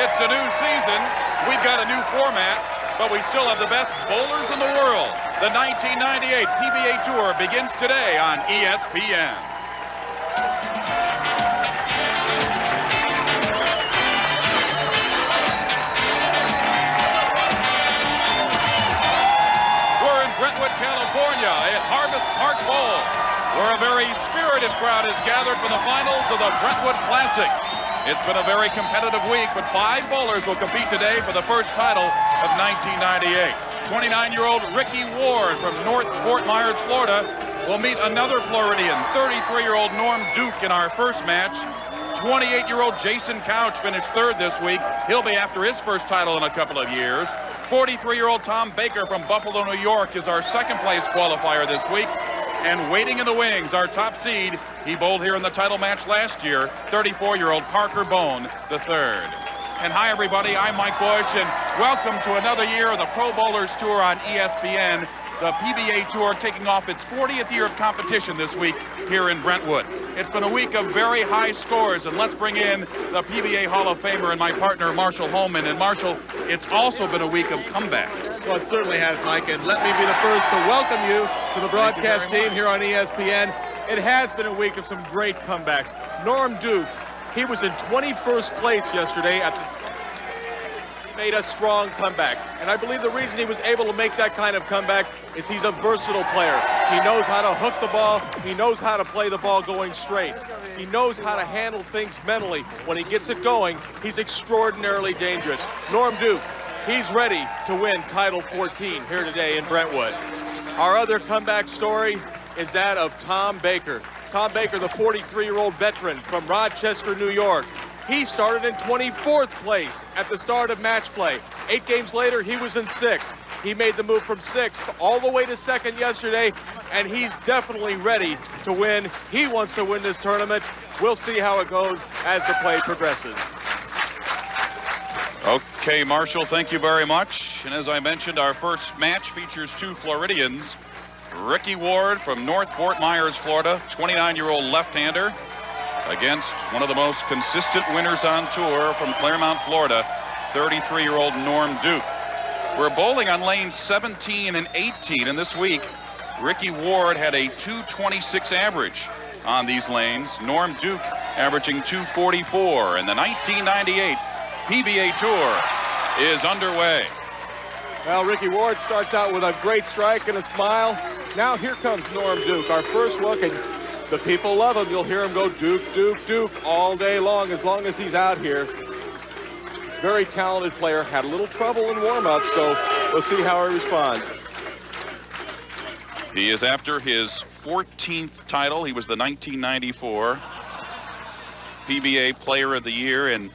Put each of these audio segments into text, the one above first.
It's a new season. We've got a new format, but we still have the best bowlers in the world. The 1998 PBA Tour begins today on ESPN. We're in Brentwood, California at Harvest Park Bowl, where a very spirited crowd is gathered for the finals of the Brentwood Classic. It's been a very competitive week, but 5 bowlers will compete today for the first title of 1998. 29-year-old Ricky Ward from North Fort Myers, Florida, will meet another Floridian, 33-year-old Norm Duke, in our first match. 28-year-old Jason Couch finished 3rd this week. He'll be after his first title in a couple of years. 43-year-old Tom Baker from Buffalo, New York, is our second-place qualifier this week. And waiting in the wings, our top seed, he bowled here in the title match last year, 34-year-old Parker Bohn, the 3rd. And hi, everybody, I'm Mike Bush, and welcome to another year of the Pro Bowlers Tour on ESPN. The PBA Tour taking off its 40th year of competition this week here in Brentwood. It's been a week of very high scores, and let's bring in the PBA Hall of Famer and my partner, Marshall Holman. And Marshall, it's also been a week of comebacks. Well, it certainly has, Mike, and let me be the first to welcome you to the broadcast team here on ESPN. It has been a week of some great comebacks. Norm Duke, he was in 21st place yesterday at the made a strong comeback. And I believe the reason he was able to make that kind of comeback is he's a versatile player. He knows how to hook the ball. He knows how to play the ball going straight. He knows how to handle things mentally. When he gets it going, he's extraordinarily dangerous. Norm Duke, he's ready to win Title 14 here today in Brentwood. Our other comeback story is that of Tom Baker. Tom Baker, the 43-year-old veteran from Rochester, New York. He started in 24th place at the start of match play. 8 games later, he was in 6th. He made the move from 6th all the way to 2nd yesterday, and he's definitely ready to win. He wants to win this tournament. We'll see how it goes as the play progresses. Okay, Marshall, thank you very much. And as I mentioned, our first match features 2 Floridians. Ricky Ward from North Fort Myers, Florida, 29-year-old left-hander, against one of the most consistent winners on tour from Claremont, Florida, 33-year-old Norm Duke. We're bowling on lanes 17 and 18, and this week, Ricky Ward had a 226 average on these lanes. Norm Duke averaging 244, and the 1998 PBA Tour is underway. Well, Ricky Ward starts out with a great strike and a smile. Now here comes Norm Duke, our first look, and the people love him. You'll hear him go Duke, Duke, Duke all day long as he's out here. Very talented player. Had a little trouble in warm-up, so we'll see how he responds. He is after his 14th title. He was the 1994 PBA Player of the Year. And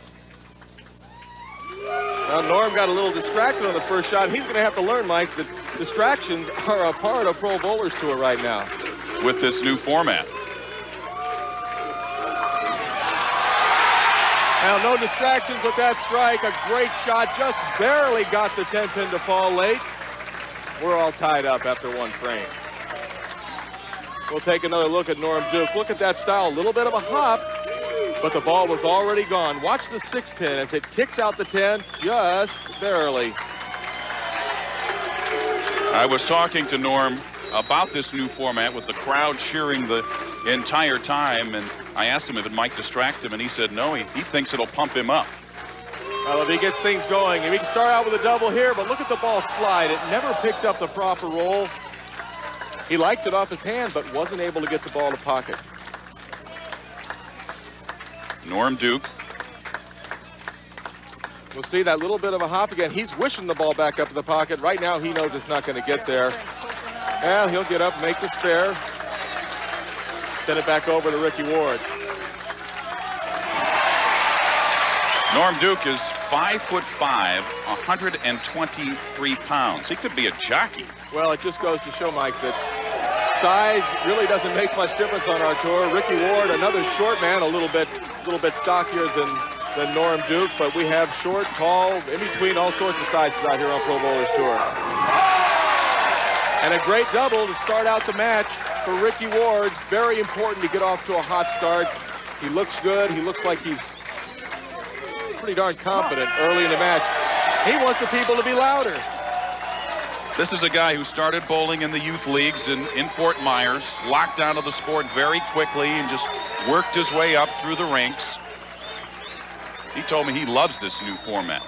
now Norm got a little distracted on the first shot. He's going to have to learn, Mike, that distractions are a part of Pro Bowlers Tour right now. With this new format. Now, no distractions with that strike. A great shot, just barely got the 10 pin to fall late. We're all tied up after 1 frame. We'll take another look at Norm Duke. Look at that style, a little bit of a hop, but the ball was already gone. Watch the 6 pin as it kicks out the 10 just barely. I was talking to Norm about this new format with the crowd cheering the entire time, and I asked him if it might distract him, and he said no, he thinks it'll pump him up. Well, if he gets things going, he can start out with a double here, but look at the ball slide. It never picked up the proper roll. He liked it off his hand, but wasn't able to get the ball to pocket. Norm Duke. We'll see that little bit of a hop again. He's wishing the ball back up to the pocket. Right now, he knows it's not going to get there. Well, he'll get up, make the spare, send it back over to Ricky Ward. Norm Duke is 5'5", 123 pounds. He could be a jockey. Well, it just goes to show, Mike, that size really doesn't make much difference on our tour. Ricky Ward, another short man, a little bit stockier than Norm Duke, but we have short, tall, in between, all sorts of sizes out here on Pro Bowlers Tour. And a great double to start out the match for Ricky Ward. Very important to get off to a hot start. He looks good. He looks like he's pretty darn confident early in the match. He wants the people to be louder. This is a guy who started bowling in the youth leagues in Fort Myers, locked onto the sport very quickly and just worked his way up through the ranks. He told me he loves this new format.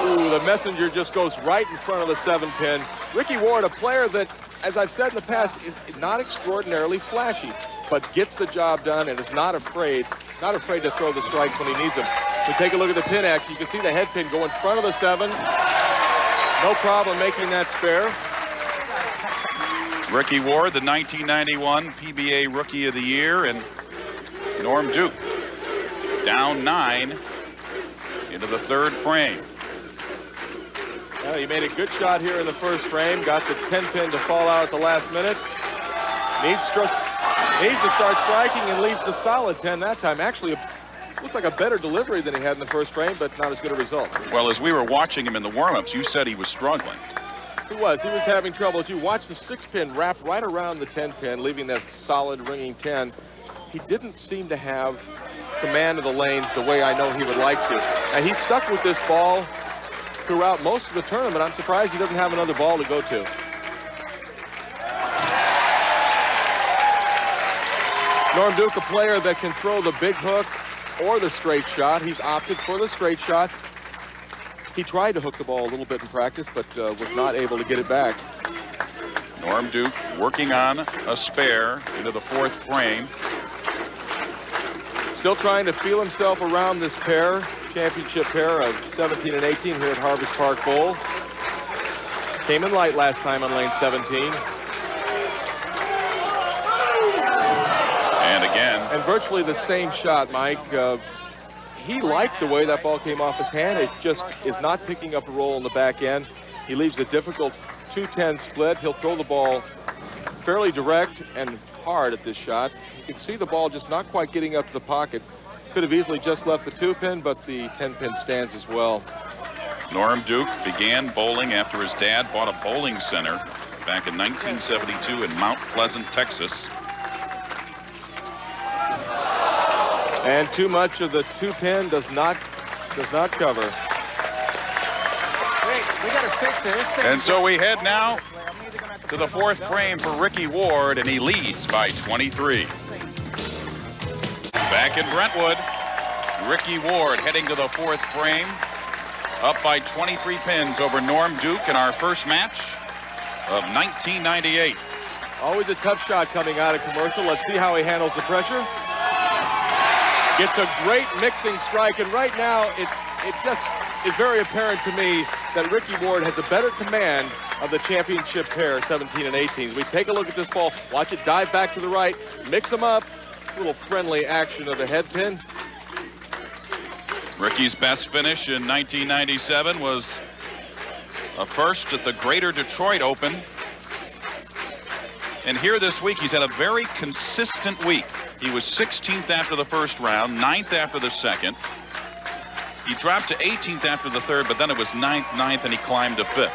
Ooh, the messenger just goes right in front of the 7-pin. Ricky Ward, a player that, as I've said in the past, is not extraordinarily flashy, but gets the job done and is not afraid to throw the strikes when he needs them. So take a look at the pin action. You can see the head pin go in front of the 7. No problem making that spare. Ricky Ward, the 1991 PBA Rookie of the Year, and Norm Duke down 9 into the 3rd frame. Well, he made a good shot here in the 1st frame. Got the 10-pin to fall out at the last minute. Needs to start striking and leaves the solid 10 that time. Actually, looked like a better delivery than he had in the 1st frame, but not as good a result. Well, as we were watching him in the warm-ups, you said he was struggling. He was having trouble. As you watch the 6-pin wrap right around the 10-pin, leaving that solid ringing 10, he didn't seem to have command of the lanes the way I know he would like to. And he's stuck with this ball throughout most of the tournament. I'm surprised he doesn't have another ball to go to. Norm Duke, a player that can throw the big hook or the straight shot. He's opted for the straight shot. He tried to hook the ball a little bit in practice, but was not able to get it back. Norm Duke working on a spare into the 4th frame. Still trying to feel himself around this pair, championship pair of 17 and 18 here at Harvest Park Bowl. Came in light last time on lane 17. And again. And virtually the same shot, Mike. He liked the way that ball came off his hand. It just is not picking up a roll in the back end. He leaves the difficult 210 split. He'll throw the ball fairly direct and hard at this shot. You can see the ball just not quite getting up to the pocket. Could have easily just left the 2-pin, but the 10-pin stands as well. Norm Duke began bowling after his dad bought a bowling center back in 1972 in Mount Pleasant, Texas. And too much of the 2-pin does not cover. Wait, we got to fix this. And so we head now to the 4th frame for Ricky Ward, and he leads by 23. Back in Brentwood, Ricky Ward heading to the 4th frame, up by 23 pins over Norm Duke in our first match of 1998. Always a tough shot coming out of commercial. Let's see how he handles the pressure. Gets a great mixing strike, and right now it just is very apparent to me that Ricky Ward has a better command of the championship pair, 17 and 18. We take a look at this ball, watch it dive back to the right, mix them up, a little friendly action of the head pin. Ricky's best finish in 1997 was a first at the Greater Detroit Open. And here this week, he's had a very consistent week. He was 16th after the 1st round, 9th after the 2nd. He dropped to 18th after the 3rd, but then it was 9th, 9th, and he climbed to 5th.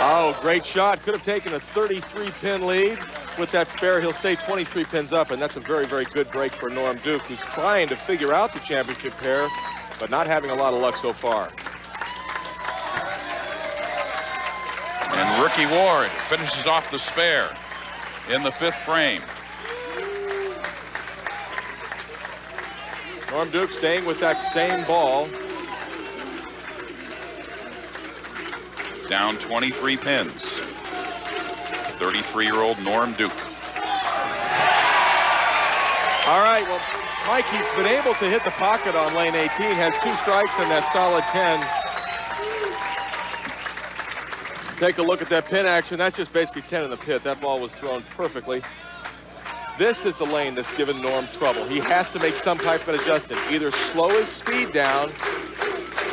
Oh, great shot. Could have taken a 33-pin lead. With that spare, he'll stay 23 pins up, and that's a very, very good break for Norm Duke, who's trying to figure out the championship pair, but not having a lot of luck so far. And Ricky Ward finishes off the spare in the 5th frame. Norm Duke staying with that same ball. Down 23 pins. 33-year-old Norm Duke. All right, well, Mike, he's been able to hit the pocket on lane 18, has 2 strikes and that solid 10. Take a look at that pin action. That's just basically 10 in the pit. That ball was thrown perfectly. This is the lane that's given Norm trouble. He has to make some type of an adjustment. Either slow his speed down,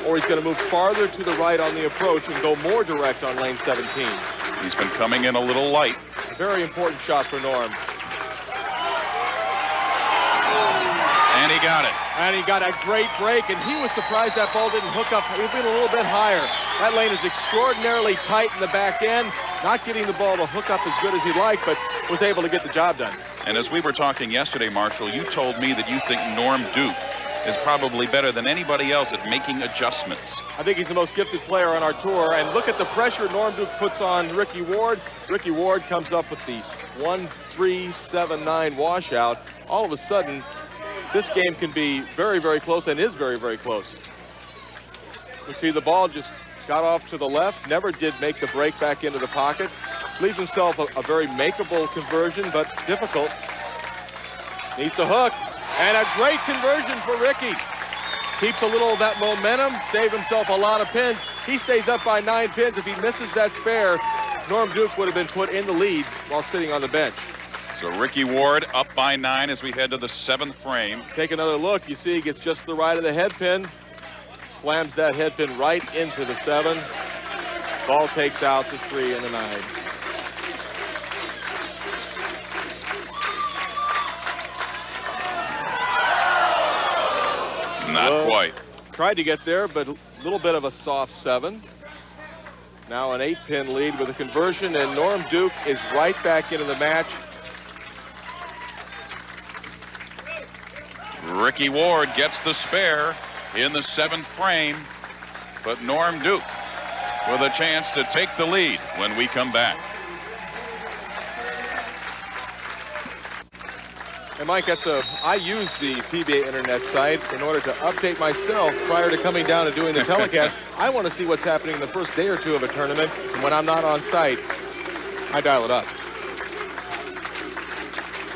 or he's going to move farther to the right on the approach and go more direct on lane 17. He's been coming in a little light. Very important shot for Norm. And he got it. And he got a great break, and he was surprised that ball didn't hook up even a little bit higher. That lane is extraordinarily tight in the back end, not getting the ball to hook up as good as he'd like, but was able to get the job done. And as we were talking yesterday, Marshall, you told me that you think Norm Duke is probably better than anybody else at making adjustments. I think he's the most gifted player on our tour. And look at the pressure Norm Duke puts on Ricky Ward. Ricky Ward comes up with the 1-3-7-9 washout. All of a sudden, this game can be very, very close, and is very, very close. You see the ball just got off to the left, never did make the break back into the pocket. Leaves himself a very makeable conversion, but difficult. Needs to hook, and a great conversion for Ricky. Keeps a little of that momentum, save himself a lot of pins. He stays up by 9 pins. If he misses that spare, Norm Duke would have been put in the lead while sitting on the bench. So Ricky Ward up by 9 as we head to the 7th frame. Take another look. You see he gets just the right of the head pin. Slams that head pin right into the 7. Ball takes out the 3 and the 9. Not quite. Tried to get there, but a little bit of a soft 7. Now an 8-pin lead with a conversion, and Norm Duke is right back into the match. Ricky Ward gets the spare in the 7th frame, but Norm Duke with a chance to take the lead when we come back. And Mike, I use the PBA internet site in order to update myself prior to coming down and doing the telecast. I want to see what's happening in the first day or two of a tournament, and when I'm not on site, I dial it up.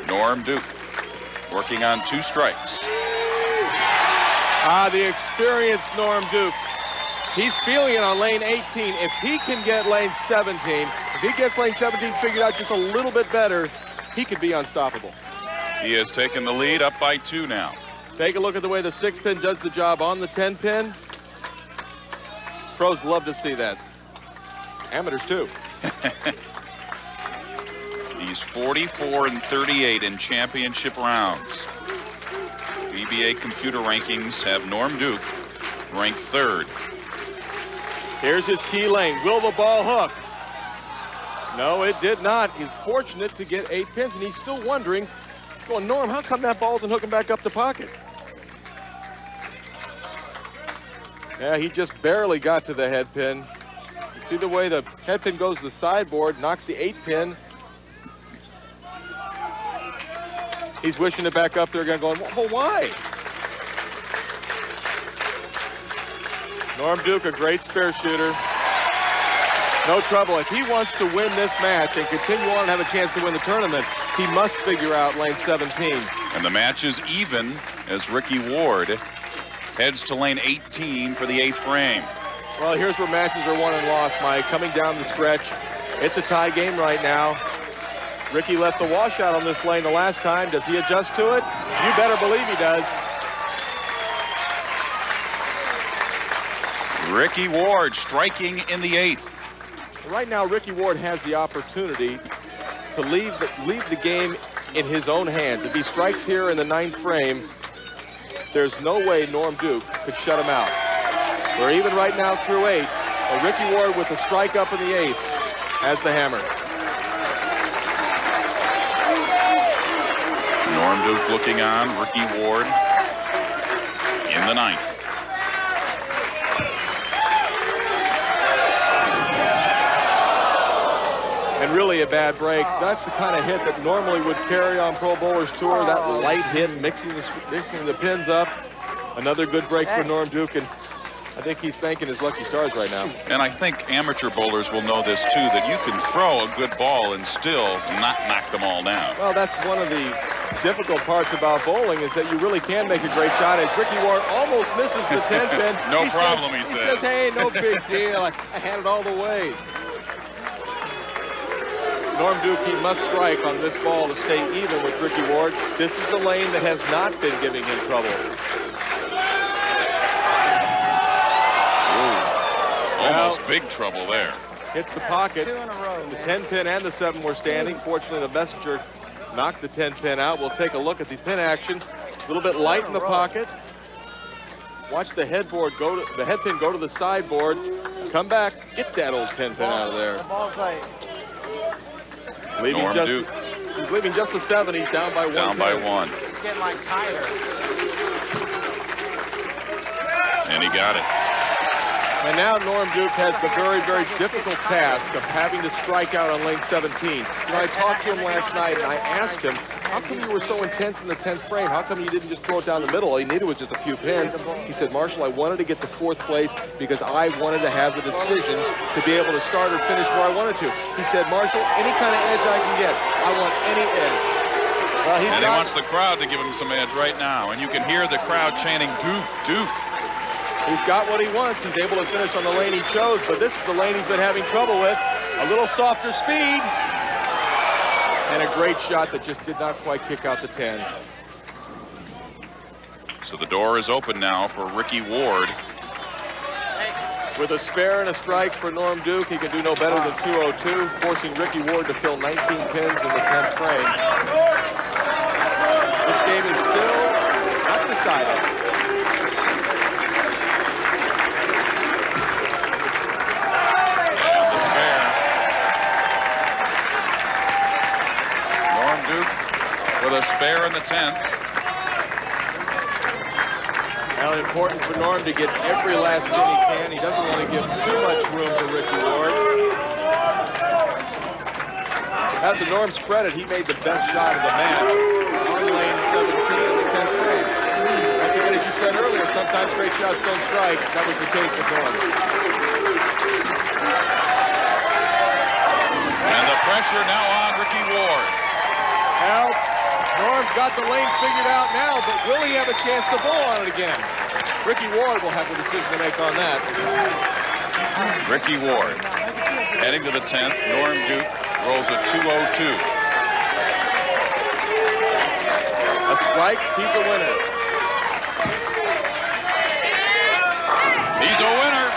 Norm Duke working on 2 strikes. The experienced Norm Duke. He's feeling it on lane 18. If he can get lane 17, if he gets lane 17 figured out just a little bit better, he could be unstoppable. He has taken the lead up by 2 now. Take a look at the way the 6-pin does the job on the 10-pin. Pros love to see that. Amateurs too. He's 44-38 in championship rounds. PBA computer rankings have Norm Duke ranked 3rd. Here's his key lane. Will the ball hook? No, it did not. He's fortunate to get 8 pins, and he's still wondering, going, Norm, how come that ball isn't hooking back up the pocket? Yeah, he just barely got to the head pin. You see the way the head pin goes to the sideboard, knocks the 8-pin. He's wishing it back up there again, going, well, why? Norm Duke, a great spare shooter. No trouble. If he wants to win this match and continue on and have a chance to win the tournament, he must figure out lane 17. And the match is even as Ricky Ward heads to lane 18 for the 8th frame. Well, here's where matches are won and lost, Mike. Coming down the stretch, it's a tie game right now. Ricky left the washout on this lane the last time. Does he adjust to it? You better believe he does. Ricky Ward striking in the 8th. Right now, Ricky Ward has the opportunity to leave the game in his own hands. If he strikes here in the 9th frame, there's no way Norm Duke could shut him out. We're even right now through 8. But Ricky Ward with a strike up in the 8th has the hammer. Norm Duke looking on, Ricky Ward in the 9th. And really a bad break. That's the kind of hit that normally would carry on Pro Bowlers Tour. That light hit, mixing the pins up. Another good break for Norm Duke, and I think he's thanking his lucky stars right now. And I think amateur bowlers will know this too, that you can throw a good ball and still not knock them all down. Well, that's one of the difficult parts about bowling, is that you really can make a great shot. As Ricky Ward almost misses the 10 pin. No problem, he says, hey, no big deal. I had it all the way. Norm Duke, he must strike on this ball to stay even with Ricky Ward. This is the lane that has not been giving him trouble. Ooh, almost big trouble there. Hits the pocket. 2 in a row. The 10 pin and the 7 were standing. Fortunately, the messenger knocked the 10 pin out. We'll take a look at the pin action. A little bit light in the pocket. Watch the head pin go to the sideboard. Come back, get that old 10 pin out of there. Norm Duke He's leaving just the 7. He's down by 1. Down by 1. He's getting like Tyler. And he got it. And now Norm Duke has the very, very difficult task of having to strike out on lane 17. You know, I talked to him last night, and I asked him, how come you were so intense in the 10th frame? How come you didn't just throw it down the middle? All you needed was just a few pins. He said, Marshall, I wanted to get to 4th place because I wanted to have the decision to be able to start or finish where I wanted to. He said, Marshall, any kind of edge I can get. I want any edge. Well, and he wants the crowd to give him some edge right now. And you can hear the crowd chanting, Duke, Duke. He's got what he wants. He's able to finish on the lane he chose, but this is the lane he's been having trouble with. A little softer speed. And a great shot that just did not quite kick out the 10. So the door is open now for Ricky Ward. With a spare and a strike for Norm Duke, he can do no better than 202, forcing Ricky Ward to fill 19 pins in the 10th frame. This game is still not decided. With a spare in the 10th. Now important for Norm to get every last pin he can. He doesn't want to give too much room to Ricky Ward. Now to Norm's credit, he made the best shot of the match on lane 17 in the 10th frame. Once again, as you said earlier, sometimes great shots don't strike. That was the case with Norm. And the pressure now on Ricky Ward. Now, Norm's got the lane figured out now, but will he have a chance to bowl on it again? Ricky Ward will have the decision to make on that. Ricky Ward heading to the 10th. Norm Duke rolls a 202. A strike, he's a winner. He's a winner.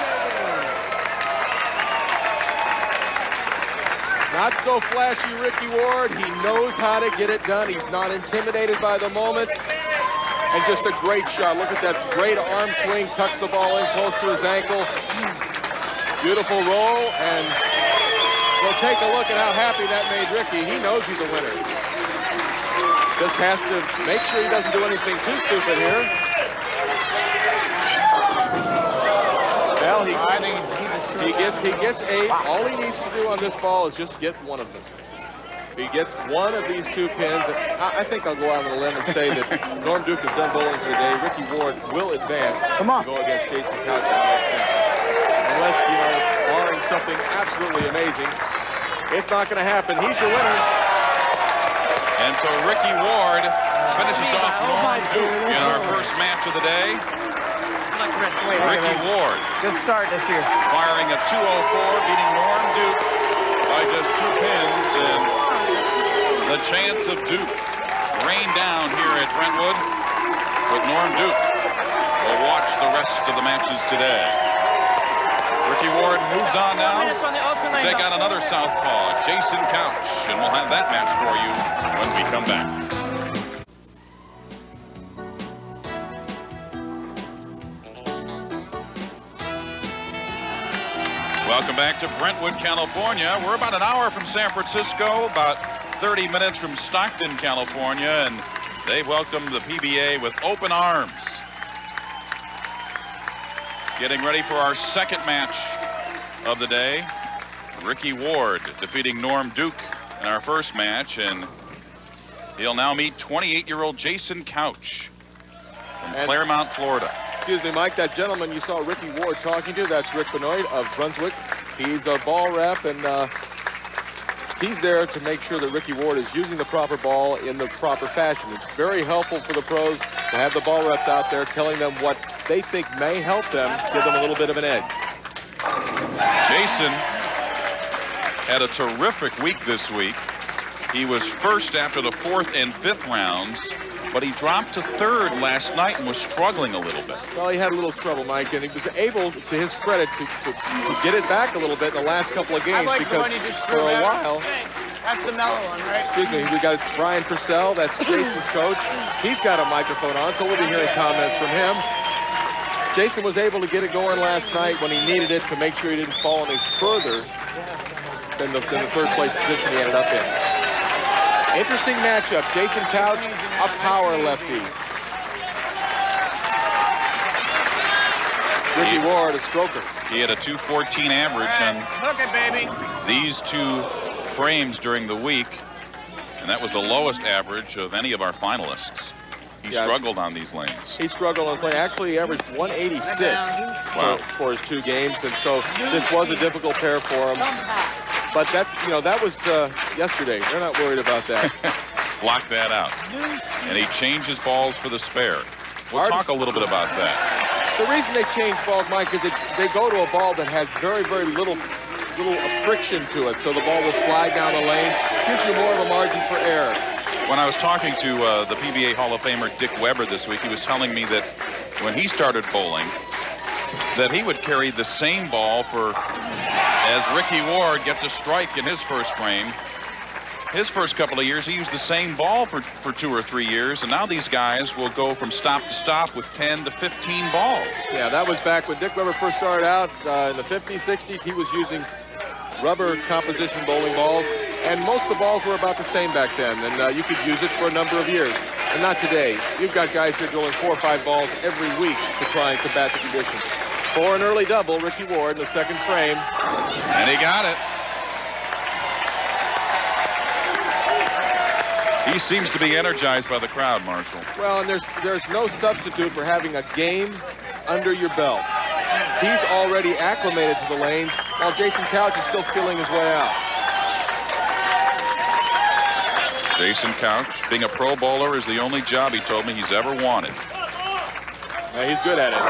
Not so flashy, Ricky Ward. He knows how to get it done. He's not intimidated by the moment. And just a great shot. Look at that great arm swing. Tucks the ball in close to his ankle. Beautiful roll. And we'll take a look at how happy that made Ricky. He knows he's a winner. Just has to make sure he doesn't do anything too stupid here. Well, he gets 8. All he needs to do on this ball is just get one of them. If he gets one of these 2 pins, I think I'll go out on a limb and say that Norm Duke has done bowling for the day. Ricky Ward will advance to go against Jason Couch on this thing. Unless, you know, barring something absolutely amazing, it's not going to happen. He's your winner. And so Ricky Ward finishes off Norm Duke in our first match of the day. Ricky Ward. Good start this year. Firing a 204, beating Norm Duke by just 2 pins. And the chance of Duke rained down here at Brentwood. But Norm Duke will watch the rest of the matches today. Ricky Ward moves on now to take out another southpaw, Jason Couch. And we'll have that match for you when we come back. Welcome back to Brentwood, California. We're about an hour from San Francisco, about 30 minutes from Stockton, California, and they welcome the PBA with open arms. Getting ready for our second match of the day. Ricky Ward defeating Norm Duke in our first match, and he'll now meet 28-year-old Jason Couch from Claremont, Florida. Excuse me, Mike, that gentleman you saw Ricky Ward talking to, that's Rick Benoit of Brunswick. He's a ball rep, and he's there to make sure that Ricky Ward is using the proper ball in the proper fashion. It's very helpful for the pros to have the ball reps out there telling them what they think may help them, give them a little bit of an edge. Jason had a terrific week this week. He was first after the 4th and 5th rounds, but he dropped to 3rd last night and was struggling a little bit. Well, he had a little trouble, Mike, and he was able, to his credit, to get it back a little bit in the last couple of games, because for a while... That's the mellow one, right? Excuse me, we got Brian Purcell, that's Jason's coach. He's got a microphone on, so we'll be hearing comments from him. Jason was able to get it going last night when he needed it to make sure he didn't fall any further than the 3rd place position he ended up in. Interesting matchup. Jason Couch, a power lefty. Ricky Ward, a stroker. He had a 214 average on Look it, baby. these two frames during the week, and that was the lowest average of any of our finalists. He struggled on these lanes. He struggled on play. Actually, he averaged 186 for his 2 games, and so this was a difficult pair for him. But that, that was yesterday. They're not worried about that. Block that out. And he changes balls for the spare. We'll talk a little bit about that. The reason they change balls, Mike, is they go to a ball that has very, very little friction to it, so the ball will slide down the lane. Gives you more of a margin for error. When I was talking to the PBA Hall of Famer Dick Weber this week, he was telling me that when he started bowling, that he would carry the same ball as Ricky Ward gets a strike in his first frame. His first couple of years, he used the same ball for 2 or 3 years, and now these guys will go from stop to stop with 10 to 15 balls. Yeah, that was back when Dick Weber first started out in the 50s, 60s. He was using rubber composition bowling balls, and most of the balls were about the same back then, and you could use it for a number of years. And not today. You've got guys here drilling 4 or 5 balls every week to try and combat the conditions. For an early double, Ricky Ward in the second frame. And he got it. He seems to be energized by the crowd, Marshall. Well, and there's no substitute for having a game under your belt. He's already acclimated to the lanes, while Jason Couch is still feeling his way out. Jason Couch, being a pro bowler, is the only job he told me he's ever wanted. Yeah, he's good at it.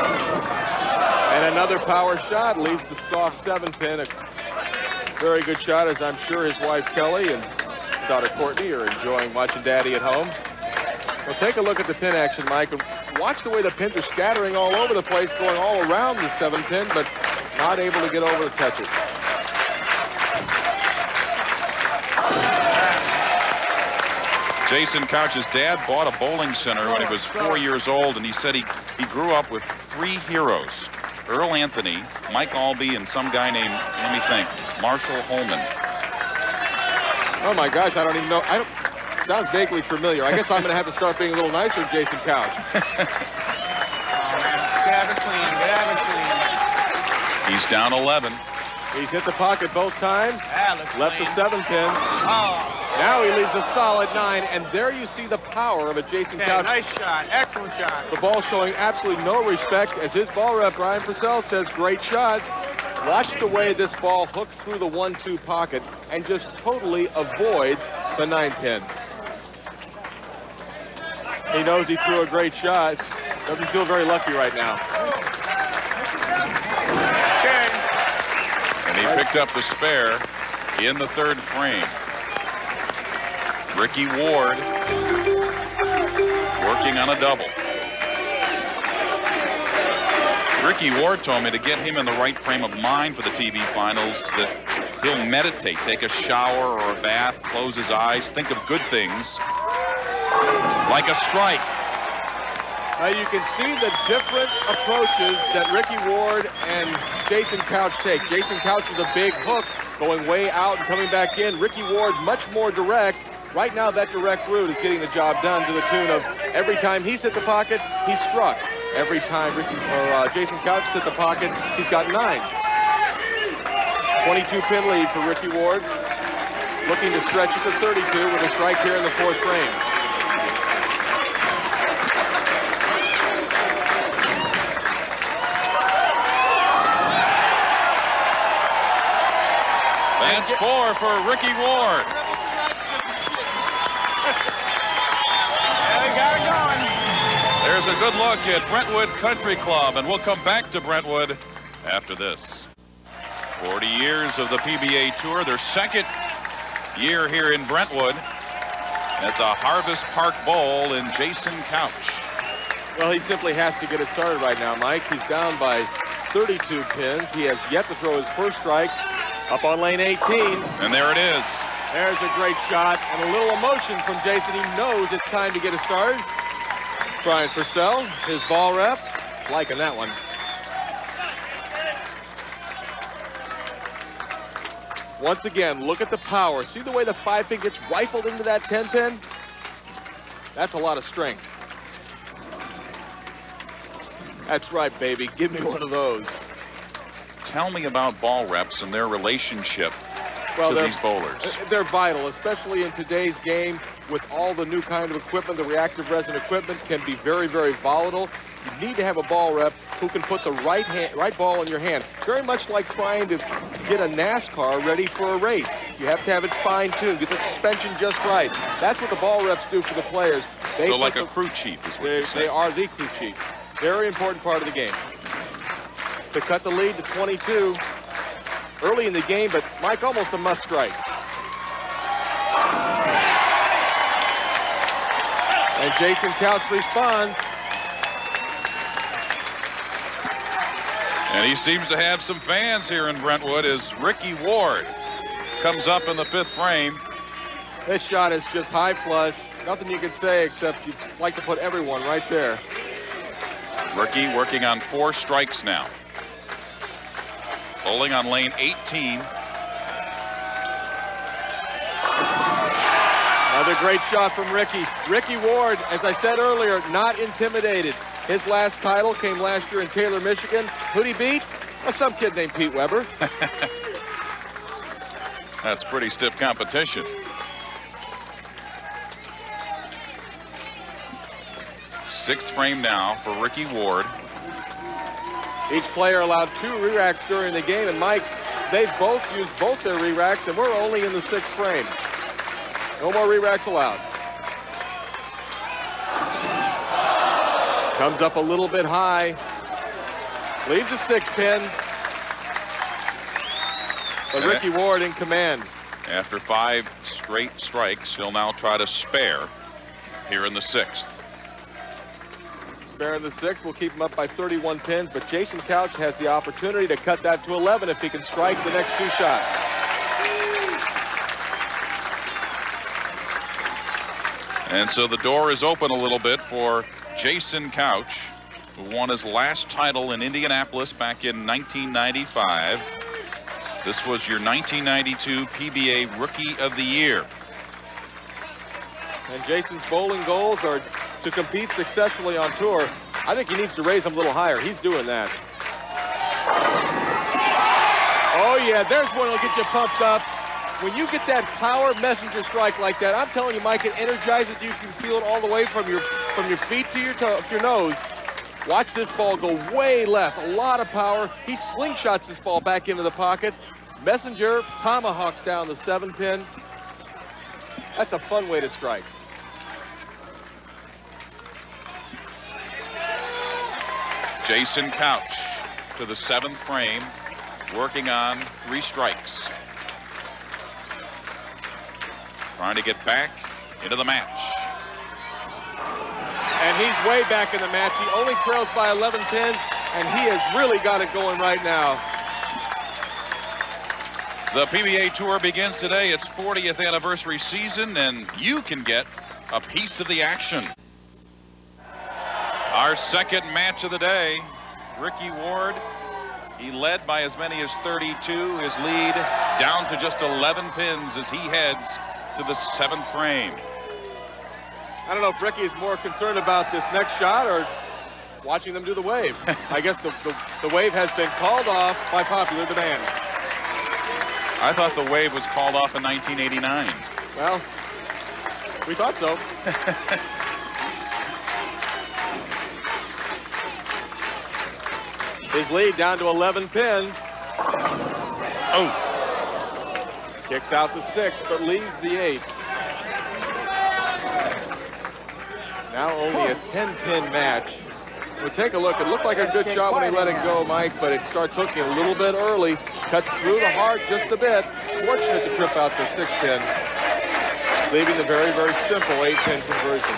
And another power shot leaves the soft 7-pin. A very good shot, as I'm sure his wife Kelly and daughter Courtney are enjoying watching Daddy at home. Well, take a look at the pin action, Mike. Watch the way the pins are scattering all over the place, going all around the 7-pin, but not able to get over to touch it. Jason Couch's dad bought a bowling center when he was 4 years old, and he said he grew up with 3 heroes: Earl Anthony, Mike Albee, and some guy named, let me think, Marshall Holman. Oh my gosh, I don't even know. Sounds vaguely familiar. I guess I'm going to have to start being a little nicer to Jason Couch. Get out of clean. Get out of clean. He's down 11. He's hit the pocket both times. Left clean. the 7-pin. Oh. Now he leaves a solid 9, and there you see the power of a Jason Couch. Nice shot. Excellent shot. The ball showing absolutely no respect. As his ball rep, Brian Purcell, says, great shot. Watch the way this ball hooks through the 1-2 pocket and just totally avoids the 9-pin. He knows he threw a great shot. Doesn't feel very lucky right now. And he picked up the spare in the 3rd frame. Ricky Ward working on a double. Ricky Ward told me to get him in the right frame of mind for the TV finals, that he'll meditate, take a shower or a bath, close his eyes, think of good things, like a strike. Now you can see the different approaches that Ricky Ward and Jason Couch take. Jason Couch is a big hook, going way out and coming back in. Ricky Ward much more direct. Right now that direct route is getting the job done to the tune of every time he's hit the pocket, he's struck. Every time Jason Couch hit the pocket, he's got 9. 22-pin lead for Ricky Ward. Looking to stretch it to 32 with a strike here in the 4th frame. That's 4 for Ricky Ward. They got it going. There's a good look at Brentwood Country Club, and we'll come back to Brentwood after this. 40 years of the PBA Tour, their 2nd year here in Brentwood at the Harvest Park Bowl in Jason Couch. Well, he simply has to get it started right now, Mike. He's down by 32 pins. He has yet to throw his first strike up on lane 18. And there it is. There's a great shot and a little emotion from Jason. He knows it's time to get it started. Brian Purcell, his ball rep, liking that one. Once again, look at the power. See the way the 5-pin gets rifled into that 10-pin? That's a lot of strength. That's right, baby. Give me one of those. Tell me about ball reps and their relationship Well, to these bowlers. They're vital, especially in today's game with all the new kind of equipment. The reactive resin equipment can be very, very volatile. You need to have a ball rep who can put the right ball in your hand. Very much like trying to get a NASCAR ready for a race. You have to have it fine-tuned, get the suspension just right. That's what the ball reps do for the players. So like a crew chief is what you say. They are the crew chief. Very important part of the game. To cut the lead to 22 early in the game, but Mike, almost a must strike. And Jason Couch responds. And he seems to have some fans here in Brentwood as Ricky Ward comes up in the 5th frame. This shot is just high flush. Nothing you can say except you'd like to put everyone right there. Ricky working on 4 strikes now. Bowling on lane 18. Another great shot from Ricky. Ricky Ward, as I said earlier, not intimidated. His last title came last year in Taylor, Michigan. Who'd he beat? Well, some kid named Pete Weber. That's pretty stiff competition. Sixth frame now for Ricky Ward. Each player allowed 2 re-racks during the game, and Mike, they've both used both their re-racks, and we're only in the 6th frame. No more re-racks allowed. Comes up a little bit high. Leaves a 6-pin. But Ricky Ward in command. After 5 straight strikes, he'll now try to spare here in the 6th. Spare in the 6th will keep him up by 31 pins, but Jason Couch has the opportunity to cut that to 11 if he can strike the next 2 shots. And so the door is open a little bit for Jason Couch, who won his last title in Indianapolis back in 1995. This was your 1992 PBA Rookie of the Year. And Jason's bowling goals are to compete successfully on tour. I think he needs to raise them a little higher. He's doing that. Oh yeah, there's one that'll get you pumped up. When you get that power messenger strike like that, I'm telling you, Mike, it energizes you. You can feel it all the way from your feet to your nose. Watch this ball go way left. A lot of power. He slingshots this ball back into the pocket. Messenger tomahawks down the 7-pin. That's a fun way to strike. Jason Couch to the 7th frame, working on 3 strikes. Trying to get back into the match. And he's way back in the match. He only trails by 11 pins, and he has really got it going right now. The PBA Tour begins today, its 40th anniversary season, and you can get a piece of the action. Our second match of the day, Ricky Ward. He led by as many as 32. His lead down to just 11 pins as he heads to the 7th frame. I don't know if Ricky is more concerned about this next shot or watching them do the wave. I guess the wave has been called off by popular demand. I thought the wave was called off in 1989. Well, we thought so. His lead down to 11 pins. Oh. Kicks out the 6th, but leaves the 8th. Now only a 10-pin match. We'll take a look. It looked like a good shot when he let it go, Mike, but it starts hooking a little bit early. Cuts through the heart just a bit. Fortunate to trip out the 6-pin, leaving the very, very simple 8-pin conversion.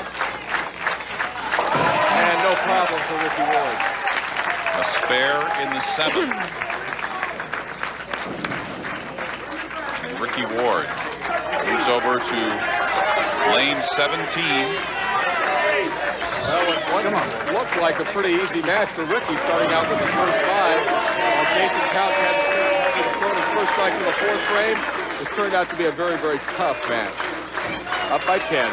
And no problem for Ricky Ward. A spare in the 7th. And Ricky Ward moves over to lane 17. Well, it once looked like a pretty easy match for Ricky, starting out with the first 5. Jason Couch had after throwing his first strike in the 4th frame. It's turned out to be a very, very tough match. Up by 10.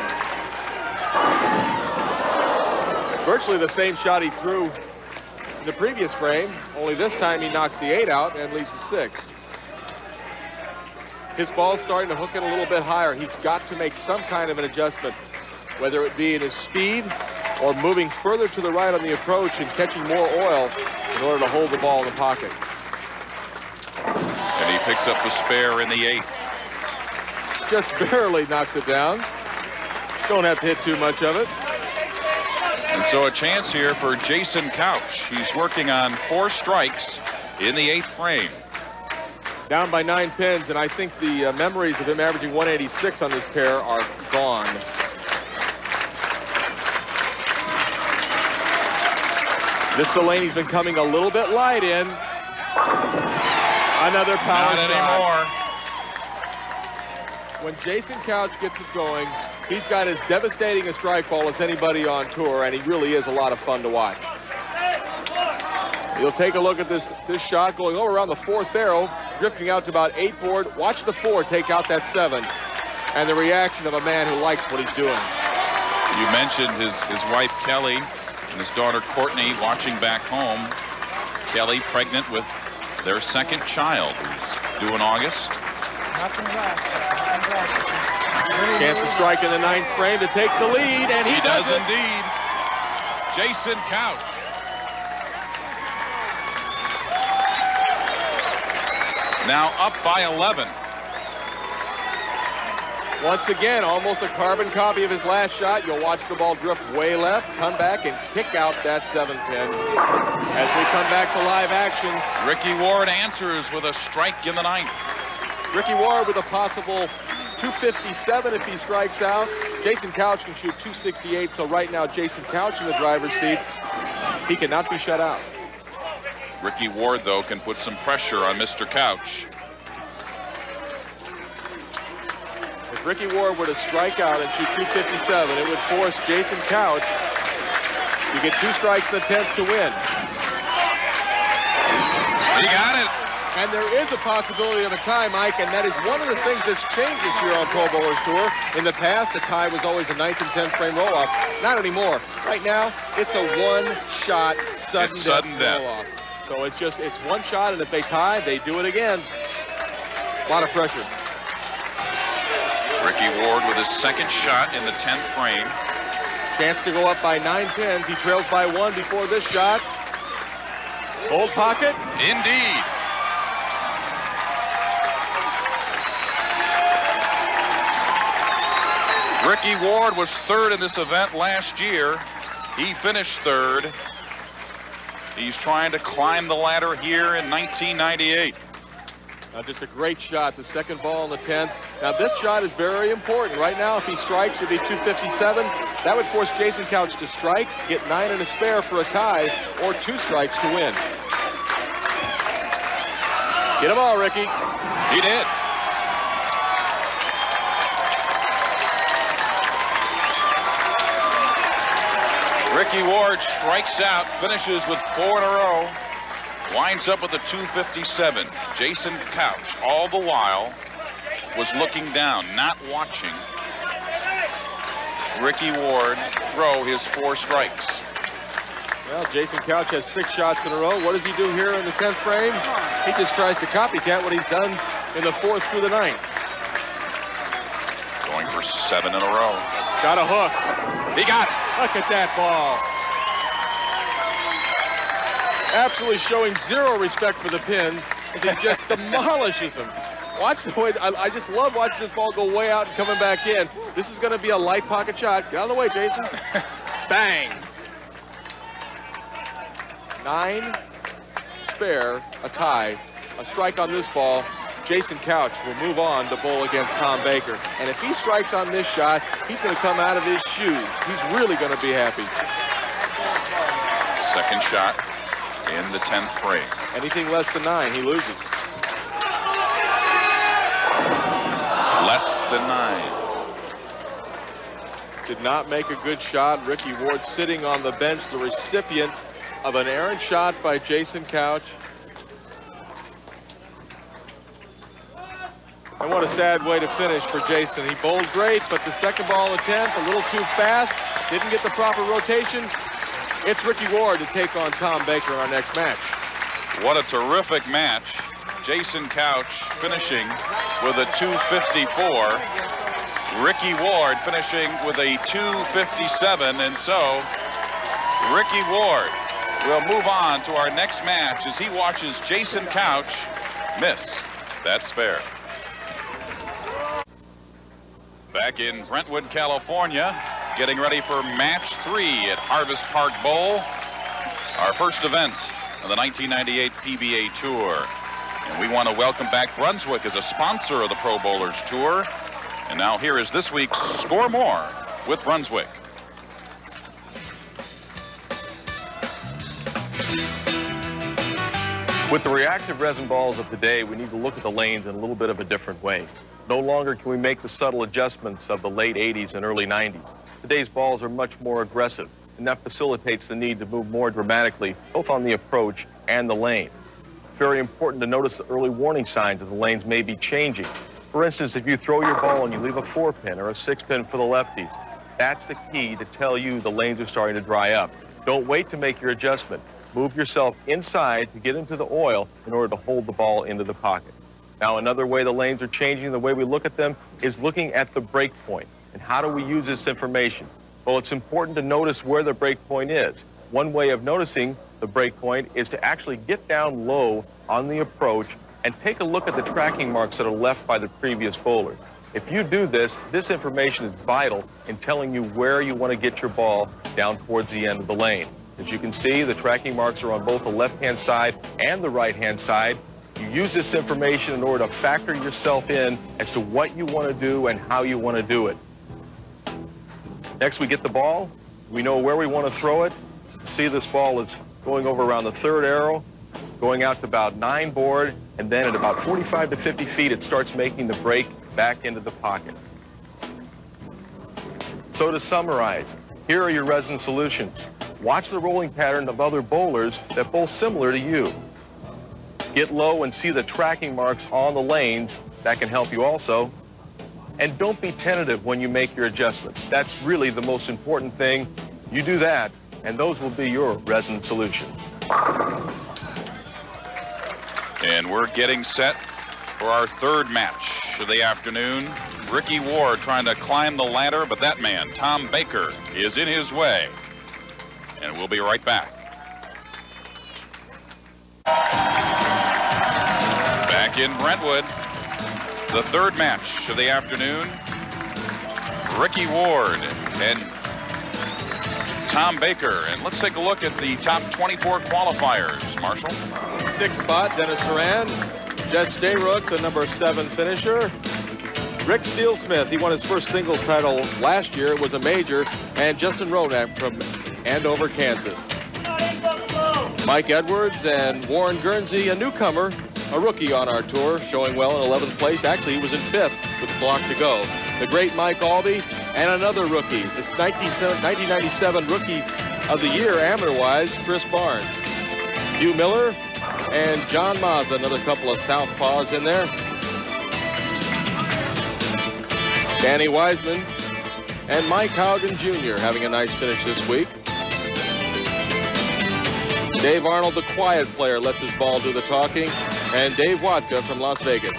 Virtually the same shot he threw in the previous frame, only this time he knocks the 8 out and leaves the 6. His ball's starting to hook it a little bit higher. He's got to make some kind of an adjustment, whether it be in his speed or moving further to the right on the approach and catching more oil in order to hold the ball in the pocket. And he picks up the spare in the 8th. Just barely knocks it down. Don't have to hit too much of it. And so a chance here for Jason Couch. He's working on 4 strikes in the 8th frame. Down by 9 pins, and I think the memories of him averaging 186 on this pair are gone. This Delaney's been coming a little bit light in. Another power Not shot. anymore. When Jason Couch gets it going, he's got as devastating a strike ball as anybody on tour, and he really is a lot of fun to watch. You'll take a look at this shot going over around the 4th arrow, drifting out to about 8 board. Watch the 4 take out that 7, and the reaction of a man who likes what he's doing. You mentioned his wife Kelly and his daughter Courtney watching back home. Kelly pregnant with their 2nd child, who's due in August. Chance to strike in the 9th frame to take the lead, and he does it. Indeed. Jason Couch. Now up by 11. Once again, almost a carbon copy of his last shot. You'll watch the ball drift way left, come back and kick out that 7 pin. As we come back to live action, Ricky Ward answers with a strike in the 9th. Ricky Ward with a possible 257 if he strikes out. Jason Couch can shoot 268, so right now Jason Couch in the driver's seat. He cannot be shut out. Ricky Ward, though, can put some pressure on Mr. Couch. If Ricky Ward were to strike out and shoot 257, it would force Jason Couch to get 2 strikes in the 10th to win. He got it. And there is a possibility of a tie, Mike, and that is one of the things that's changed this year on Pro Bowlers Tour. In the past, a tie was always a 9th and 10th frame roll-off. Not anymore. Right now, it's a one-shot sudden death roll-off. So it's one shot, and if they tie, they do it again. A lot of pressure. Ricky Ward with his 2nd shot in the 10th frame. Chance to go up by 9 pins. He trails by 1 before this shot. Hold pocket. Indeed. Ricky Ward was 3rd in this event last year. He finished 3rd. He's trying to climb the ladder here in 1998. Just a great shot, the 2nd ball in the 10th. Now this shot is very important. Right now, if he strikes, it'd be 257. That would force Jason Couch to strike, get 9 and a spare for a tie, or 2 strikes to win. Get them all, Ricky. He did. Ricky Ward strikes out, finishes with 4 in a row, winds up with a 257. Jason Couch, all the while, was looking down, not watching Ricky Ward throw his 4 strikes. Well, Jason Couch has 6 shots in a row. What does he do here in the 10th frame? He just tries to copycat what he's done in the 4th through the 9th. Going for 7 in a row. Got a hook. He got it. Look at that ball. Absolutely showing 0 respect for the pins as he just demolishes them. Watch the way, I just love watching this ball go way out and coming back in. This is going to be a light pocket shot. Get out of the way, Jason. Bang. 9 spare, a tie, a strike on this ball. Jason Couch will move on to bowl against Tom Baker. And if he strikes on this shot, he's going to come out of his shoes. He's really going to be happy. 2nd shot in the 10th frame. Anything less than 9, he loses. Less than 9. Did not make a good shot. Ricky Ward sitting on the bench, the recipient of an errant shot by Jason Couch. And what a sad way to finish for Jason. He bowled great, but the second ball attempt, a little too fast, didn't get the proper rotation. It's Ricky Ward to take on Tom Baker in our next match. What a terrific match. Jason Couch finishing with a 254. Ricky Ward finishing with a 257. And so Ricky Ward will move on to our next match as he watches Jason Couch miss that spare. Back in Brentwood, California, getting ready for match 3 at Harvest Park Bowl, our first event of the 1998 PBA Tour. And we want to welcome back Brunswick as a sponsor of the Pro Bowlers Tour. And now here is this week's Score More with Brunswick. With the reactive resin balls of today, we need to look at the lanes in a little bit of a different way. No longer can we make the subtle adjustments of the late 80s and early 90s. Today's balls are much more aggressive, and that facilitates the need to move more dramatically, both on the approach and the lane. It's very important to notice the early warning signs that the lanes may be changing. For instance, if you throw your ball and you leave a 4-pin or a 6-pin for the lefties, that's the key to tell you the lanes are starting to dry up. Don't wait to make your adjustment. Move yourself inside to get into the oil in order to hold the ball into the pocket. Now, another way the lanes are changing, the way we look at them, is looking at the break point. And how do we use this information? Well, it's important to notice where the break point is. One way of noticing the break point is to actually get down low on the approach and take a look at the tracking marks that are left by the previous bowler. If you do this, this information is vital in telling you where you want to get your ball down towards the end of the lane. As you can see, the tracking marks are on both the left-hand side and the right-hand side. You use this information in order to factor yourself in as to what you want to do and how you want to do it. Next, we get the ball. We know where we want to throw it. See, this ball is going over around the 3rd arrow, going out to about 9 board, and then at about 45 to 50 feet, it starts making the break back into the pocket. So to summarize, here are your resin solutions. Watch the rolling pattern of other bowlers that bowl similar to you. Get low and see the tracking marks on the lanes. That can help you also. And don't be tentative when you make your adjustments. That's really the most important thing. You do that, and those will be your resin solutions. And we're getting set for our 3rd match of the afternoon. Ricky Ward trying to climb the ladder, but that man, Tom Baker, is in his way. And we'll be right back. Back in Brentwood, the 3rd match of the afternoon. Ricky Ward and Tom Baker. And let's take a look at the top 24 qualifiers. Marshall? 6th spot, Dennis Horan. Jess Stayrook, the number 7 finisher. Rick Steele-Smith, he won his first singles title last year. It was a major. And Justin Ronak from Andover, Kansas. Mike Edwards and Warren Guernsey, a newcomer, a rookie on our tour, showing well in 11th place. Actually, he was in 5th with a block to go. The great Mike Albee and another rookie, this 1997 Rookie of the Year, amateur-wise, Chris Barnes. Hugh Miller and John Mazza, another couple of southpaws in there. Danny Wiseman and Mike Haugen Jr. having a nice finish this week. Dave Arnold, the quiet player, lets his ball do the talking. And Dave Watka from Las Vegas.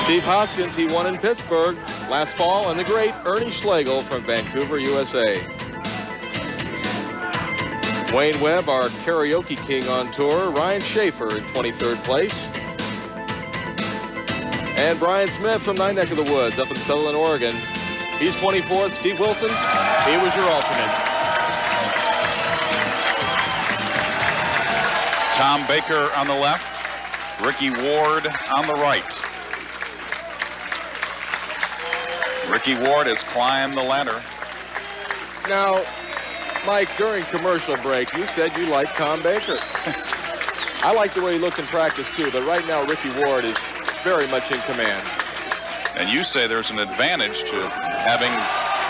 Steve Hoskins, he won in Pittsburgh last fall. And the great Ernie Schlegel from Vancouver, USA. Wayne Webb, our karaoke king on tour. Ryan Schaefer in 23rd place. And Brian Smith from my neck of the woods up in Sutherland, Oregon. He's 24th. Steve Wilson, he was your alternate. Tom Baker on the left, Ricky Ward on the right. Ricky Ward has climbed the ladder. Now, Mike, during commercial break, you said you liked Tom Baker. I like the way he looks in practice, too, but right now Ricky Ward is very much in command. And you say there's an advantage to having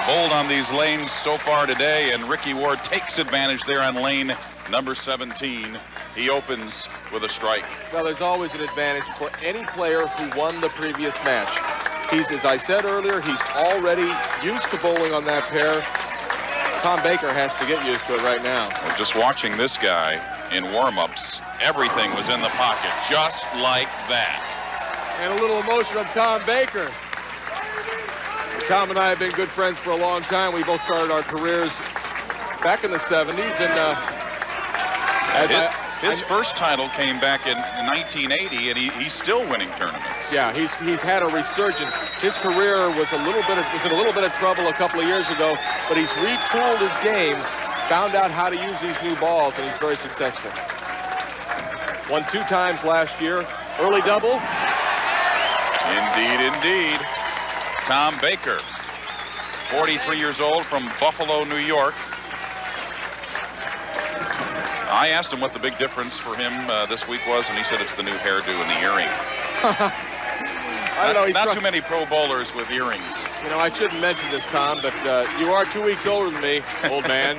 bowled on these lanes so far today, and Ricky Ward takes advantage there on lane number 17. he opens with a strike. Well, there's always an advantage for any player who won the previous match. He's, as I said earlier, he's already used to bowling on that pair. Tom Baker has to get used to it right now. Well, just watching this guy in warm-ups, everything was in the pocket, just like that. And a little emotion from Tom Baker. Tom and I have been good friends for a long time. We both started our careers back in the 70s, and his first title came back in 1980, and he's still winning tournaments. Yeah, he's had a resurgence. His career was in a little bit of trouble a couple of years ago, but he's retooled his game, found out how to use these new balls, and he's very successful. Won 2 times last year. Early double. Indeed, indeed. Tom Baker, 43 years old, from Buffalo, New York. I asked him what the big difference for him this week was, and he said it's the new hairdo and the earring. I don't know. Not too many pro bowlers with earrings. You know, I shouldn't mention this, Tom, but you are 2 weeks older than me, old man.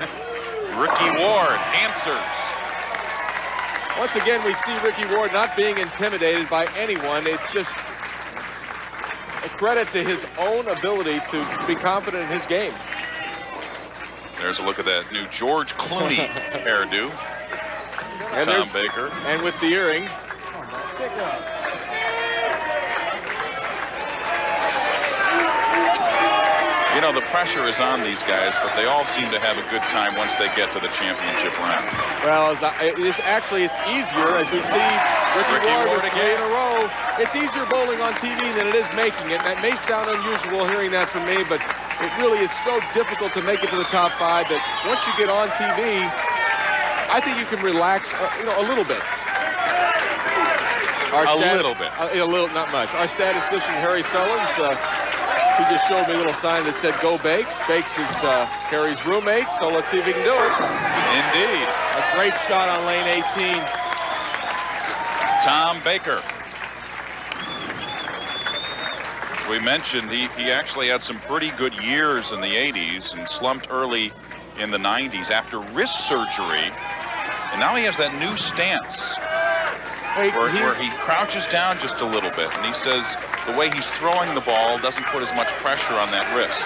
Ricky Ward answers. Once again, we see Ricky Ward not being intimidated by anyone. It's just a credit to his own ability to be confident in his game. There's a look at that new George Clooney hairdo. And Tom Baker. And with the earring. You know, the pressure is on these guys, but they all seem to have a good time once they get to the championship round. Well, it's easier, as we see Ricky Ward with 3 in a row. It's easier bowling on TV than it is making it. That may sound unusual hearing that from me, but it really is so difficult to make it to the top 5 that once you get on TV, I think you can relax, a little bit. Not much. Our statistician, Harry Sullins, he just showed me a little sign that said, "Go Bakes." Bakes is Harry's roommate, so let's see if he can do it. Indeed. A great shot on lane 18. Tom Baker. We mentioned he actually had some pretty good years in the 80s and slumped early in the 90s after wrist surgery. And now he has that new stance where he crouches down just a little bit. And he says the way he's throwing the ball doesn't put as much pressure on that wrist.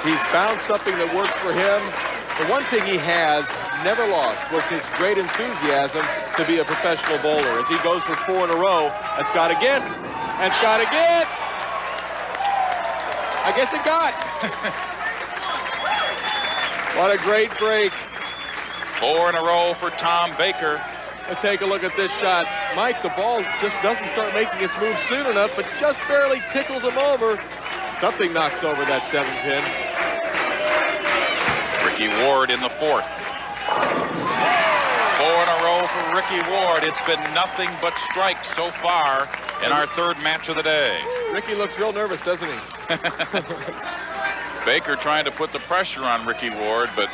He's found something that works for him. The one thing he has never lost was his great enthusiasm to be a professional bowler. As he goes for 4 in a row, that's got to get. That's got to get. I guess it got. What a great break. 4 in a row for Tom Baker. Let's take a look at this shot. Mike, the ball just doesn't start making its move soon enough, but just barely tickles him over. Something knocks over that 7 pin. Ricky Ward in the 4th. 4 in a row for Ricky Ward. It's been nothing but strikes so far in our 3rd match of the day. Ricky looks real nervous, doesn't he? Baker trying to put the pressure on Ricky Ward, but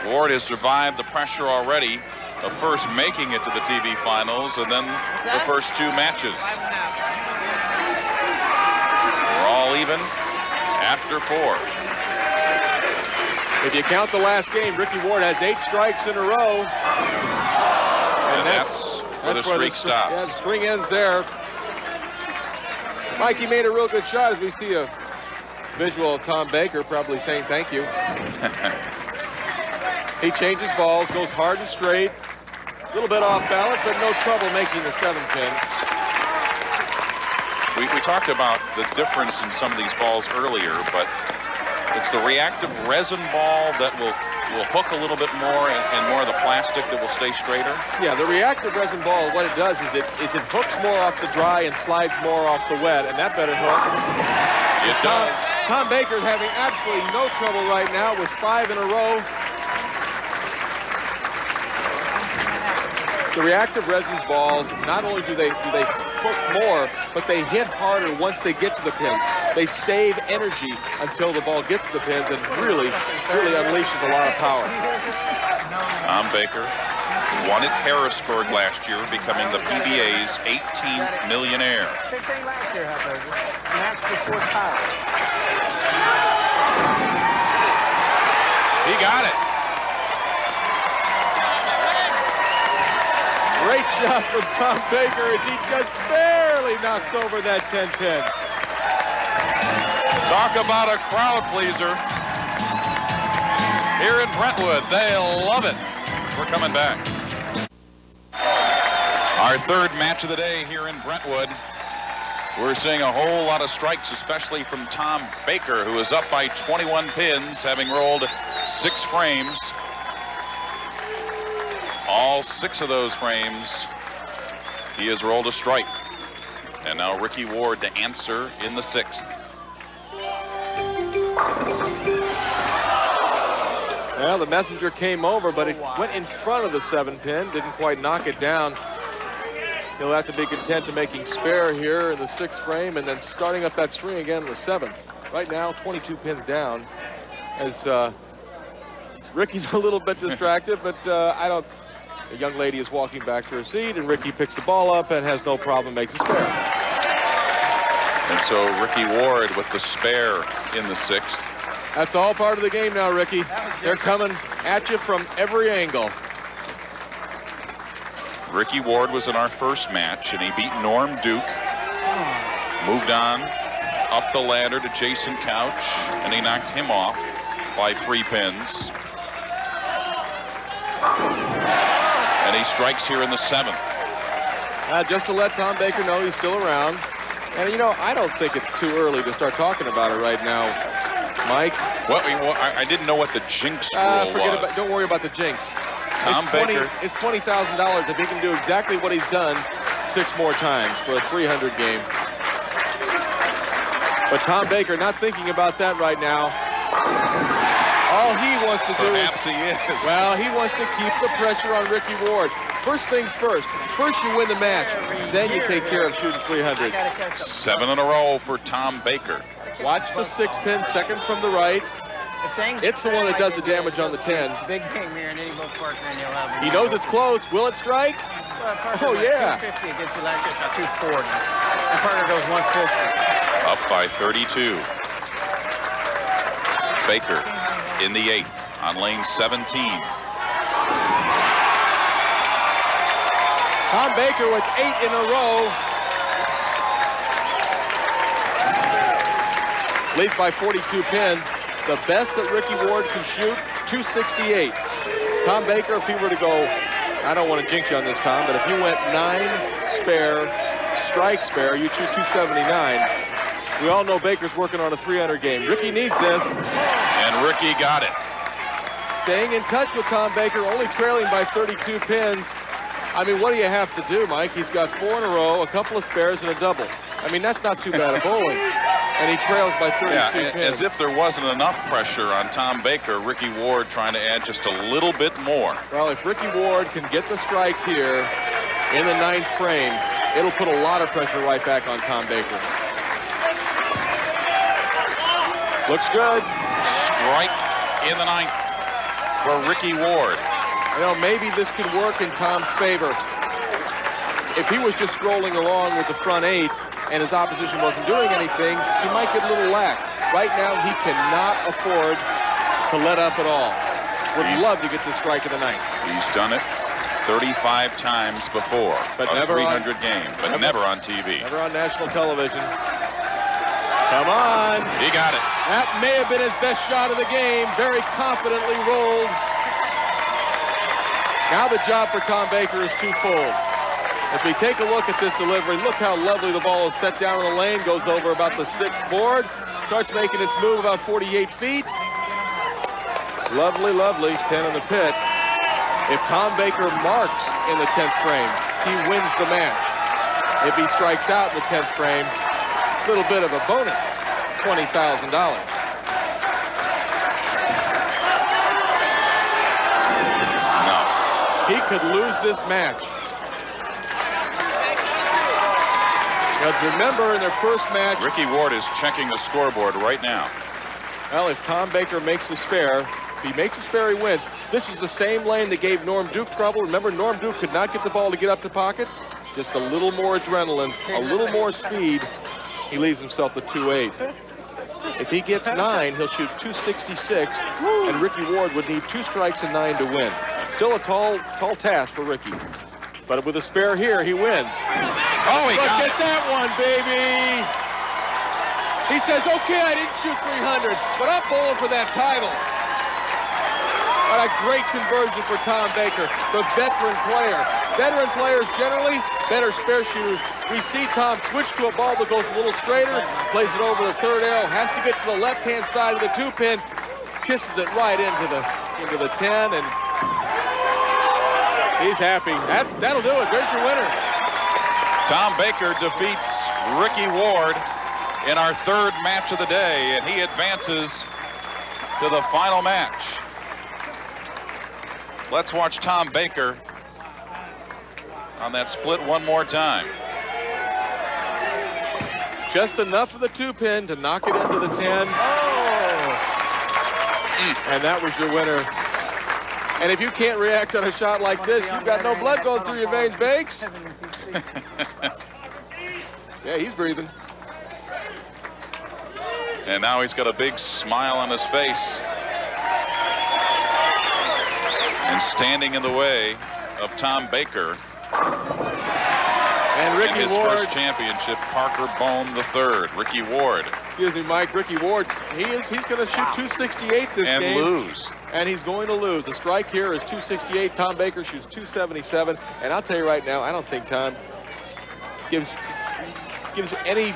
Ward has survived the pressure already of first making it to the TV finals and then the first 2 matches. We're all even after 4. If you count the last game, Ricky Ward has 8 strikes in a row. And that's where the streak stops. Yeah, the string ends there. Mikey made a real good shot as we see a visual of Tom Baker probably saying thank you. He changes balls, goes hard and straight. A little bit off balance, but no trouble making the 7 pin. We talked about the difference in some of these balls earlier, but it's the reactive resin ball that will hook a little bit more and more of the plastic that will stay straighter. Yeah, the reactive resin ball, what it does is it hooks more off the dry and slides more off the wet, and that better hook. It does. Tom Baker is having absolutely no trouble right now with 5 in a row. The reactive resin balls, not only do they hook more, but they hit harder once they get to the pins. They save energy until the ball gets to the pins and really unleashes a lot of power. Tom Baker won at Harrisburg last year, becoming the PBA's 18th millionaire. Same thing last year, and that's before title. He got it. Great job from Tom Baker as he just barely knocks over that 10 pin. Talk about a crowd pleaser. Here in Brentwood, they'll love it. We're coming back. Our third match of the day here in Brentwood. We're seeing a whole lot of strikes, especially from Tom Baker, who is up by 21 pins, having rolled 6 frames. All 6 of those frames, he has rolled a strike. And now Ricky Ward to answer in the 6th. Well, the messenger came over, but it went in front of the 7 pin, didn't quite knock it down. He'll have to be content to making spare here in the 6th frame and then starting up that string again in the 7th. Right now, 22 pins down as Ricky's a little bit distracted, but the young lady is walking back to her seat, and Ricky picks the ball up and has no problem, makes a spare. And so Ricky Ward with the spare in the 6th. That's all part of the game now, Ricky. They're coming at you from every angle. Ricky Ward was in our first match, and he beat Norm Duke. Moved on up the ladder to Jason Couch, and he knocked him off by 3 pins. And he strikes here in the 7th. Just to let Tom Baker know he's still around. And, you know, I don't think it's too early to start talking about it right now, Mike. Well, I didn't know what the jinx rule was. Don't worry about the jinx. Tom Baker. It's $20,000 if he can do exactly what he's done 6 more times for a 300 game. But Tom Baker not thinking about that right now. All he wants to do well, he wants to keep the pressure on Ricky Ward. First things first. First you win the match, then you take care of shooting 300. 7 in a row for Tom Baker. Watch the 6 pin, second from the right. It's the one that does the damage on the 10. Big game here, and then you go partner and you'll have. He knows it's close. Will it strike? Well, oh, yeah. 250 against you like this, 240. And partner goes 150. Up by 32. Baker in the 8th on lane 17. Tom Baker with 8 in a row. Leads by 42 pins. The best that Ricky Ward can shoot, 268. Tom Baker, if he were to go, I don't want to jinx you on this, Tom, but if you went 9 spare, strike spare, you choose 279. We all know Baker's working on a 300 game. Ricky needs this. And Ricky got it. Staying in touch with Tom Baker, only trailing by 32 pins. I mean, what do you have to do, Mike? He's got 4 in a row, a couple of spares, and a double. I mean, that's not too bad a bowling. And he trails by 32 pins. As if there wasn't enough pressure on Tom Baker, Ricky Ward trying to add just a little bit more. Well, if Ricky Ward can get the strike here in the 9th frame, it'll put a lot of pressure right back on Tom Baker. Looks good. Strike in the 9th for Ricky Ward. You know, maybe this could work in Tom's favor. If he was just strolling along with the front 8 and his opposition wasn't doing anything, he might get a little lax. Right now, he cannot afford to let up at all. Would love to get the strike in the 9th. He's done it 35 times before, but a never 300 game, but never on TV. Never on national television. Come on. He got it. That may have been his best shot of the game. Very confidently rolled. Now the job for Tom Baker is twofold. As we take a look at this delivery, look how lovely the ball is set down in the lane, goes over about the 6th board, starts making its move about 48 feet. Lovely, lovely, 10 in the pit. If Tom Baker marks in the 10th frame, he wins the match. If he strikes out in the 10th frame, a little bit of a bonus, $20,000. No. He could lose this match. Now, remember, in their first match, Ricky Ward is checking the scoreboard right now. Well, if Tom Baker makes a spare, if he makes a spare, he wins. This is the same lane that gave Norm Duke trouble. Remember, Norm Duke could not get the ball to get up to pocket. Just a little more adrenaline, a little more speed. He leaves himself the 2-8. If he gets 9, he'll shoot 266, and Ricky Ward would need 2 strikes and 9 to win. Still a tall task for Ricky. But with a spare here, he wins. Oh, he Look got at that one, baby. He says, okay, I didn't shoot 300, but I'm bowling for that title. What a great conversion for Tom Baker, the veteran player. Veteran players generally better spare shooters. We see Tom switch to a ball that goes a little straighter, plays it over the third arrow, has to get to the left-hand side of the 2-pin, kisses it right into the 10, and he's happy. That'll do it. There's your winner. Tom Baker defeats Ricky Ward in our third match of the day, and he advances to the final match. Let's watch Tom Baker on that split one more time. Just enough of the 2-pin to knock it into the 10. And that was your winner. And if you can't react on a shot like this, you've got no blood going through your veins, Bakes. Yeah, he's breathing. And now he's got a big smile on his face. And standing in the way of Tom Baker and Ricky in his Ward. first championship, Parker Bohn III. Ricky Ward. Excuse me, Mike. Ricky Ward, he's going to shoot 268 this and game. lose. And he's going to lose. The strike here is 268. Tom Baker shoots 277. And I'll tell you right now, I don't think Tom gives any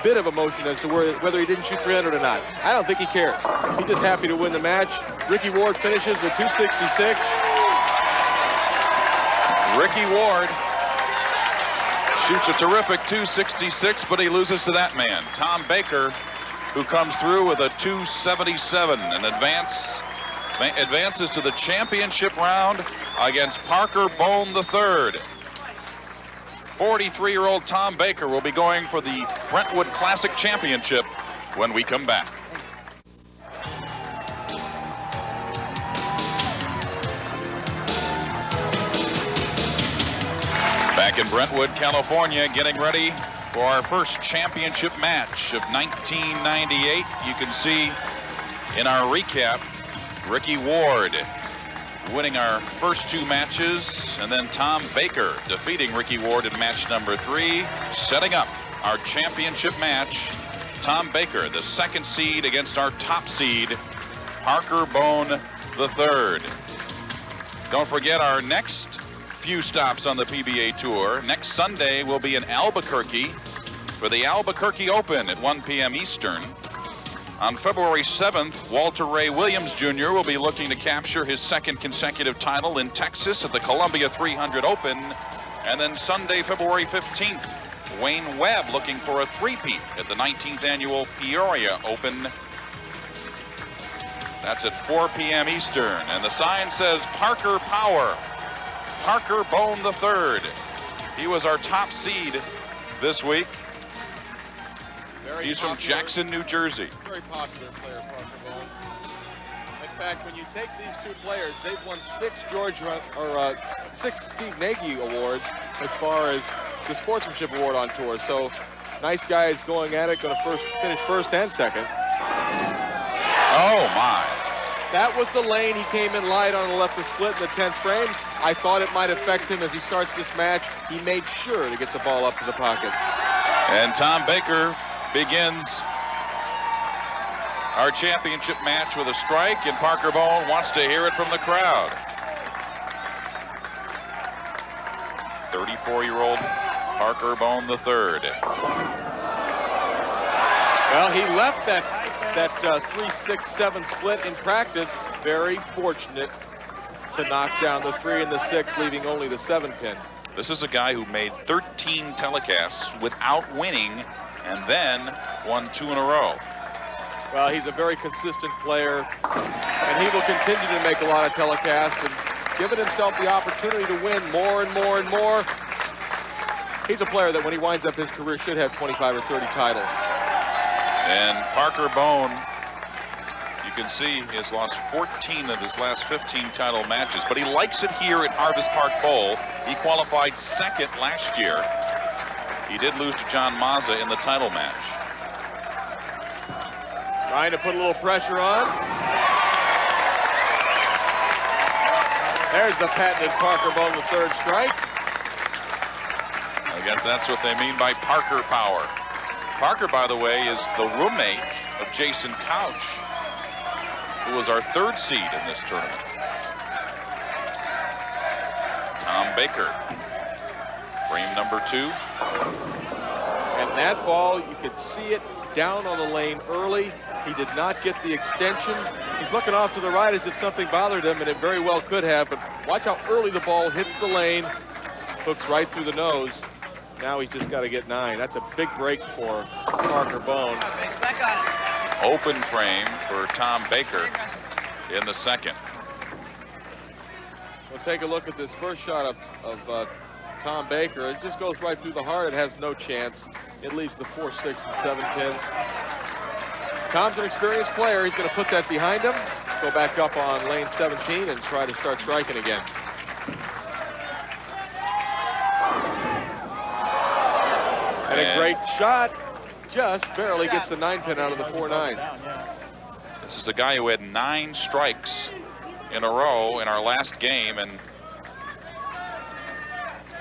bit of emotion as to whether he didn't shoot 300 or not. I don't think he cares. He's just happy to win the match. Ricky Ward finishes with 266. Ricky Ward shoots a terrific 266, but he loses to that man, Tom Baker, who comes through with a 277 and advances to the championship round against Parker Bohn III. 43-year-old Tom Baker will be going for the Brentwood Classic Championship when we come back. Back in Brentwood, California, getting ready for our first championship match of 1998. You can see in our recap, Ricky Ward winning our first two matches, and then Tom Baker defeating Ricky Ward in match number 3, setting up our championship match. Tom Baker, the second seed against our top seed, Parker Bohn III. Don't forget our next few stops on the PBA Tour. Next Sunday will be in Albuquerque for the Albuquerque Open at 1 p.m. Eastern. On February 7th, Walter Ray Williams Jr. will be looking to capture his second consecutive title in Texas at the Columbia 300 Open. And then Sunday, February 15th, Wayne Webb looking for a three-peat at the 19th annual Peoria Open. That's at 4 p.m. Eastern. And the sign says Parker Power, Parker Bohn III. He was our top seed this week. He's from Jackson, New Jersey. Very popular player, Parker Bohn. In fact, when you take these two players, they've won 6 Steve Nagy awards as far as the sportsmanship award on tour. So nice guys going at it, going to finish first and second. Oh my. That was the lane he came in light on the left of split in the 10th frame. I thought it might affect him as he starts this match. He made sure to get the ball up to the pocket. And Tom Baker begins our championship match with a strike, and Parker Bohn wants to hear it from the crowd. 34-year-old Parker Bohn III. Well, he left that 3-6-7 split in practice. Very fortunate to knock down the 3 and the 6, leaving only the 7-pin. This is a guy who made 13 telecasts without winning and then won 2 in a row. Well, he's a very consistent player, and he will continue to make a lot of telecasts and giving himself the opportunity to win more and more and more. He's a player that when he winds up his career should have 25 or 30 titles. And Parker Bohn, you can see he has lost 14 of his last 15 title matches, but he likes it here at Harvest Park Bowl. He qualified second last year. He did lose to John Mazza in the title match. Trying to put a little pressure on. There's the patented Parker Bohn, the 3rd strike. I guess that's what they mean by Parker power. Parker, by the way, is the roommate of Jason Couch, who was our 3rd seed in this tournament. Tom Baker, frame number 2. And that ball, you could see it down on the lane early. He did not get the extension. He's looking off to the right as if something bothered him, and it very well could have, but watch how early the ball hits the lane, hooks right through the nose. Now he's just got to get 9. That's a big break for Parker Bohn. Open frame for Tom Baker in the 2nd. We'll take a look at this first shot of Tom Baker. It just goes right through the heart. It has no chance. It leaves the 4, 6, and 7 pins. Tom's an experienced player. He's going to put that behind him, go back up on lane 17, and try to start striking again. And a great shot. Just barely gets the 9 pin out of the 4-9. This is a guy who had 9 strikes in a row in our last game, and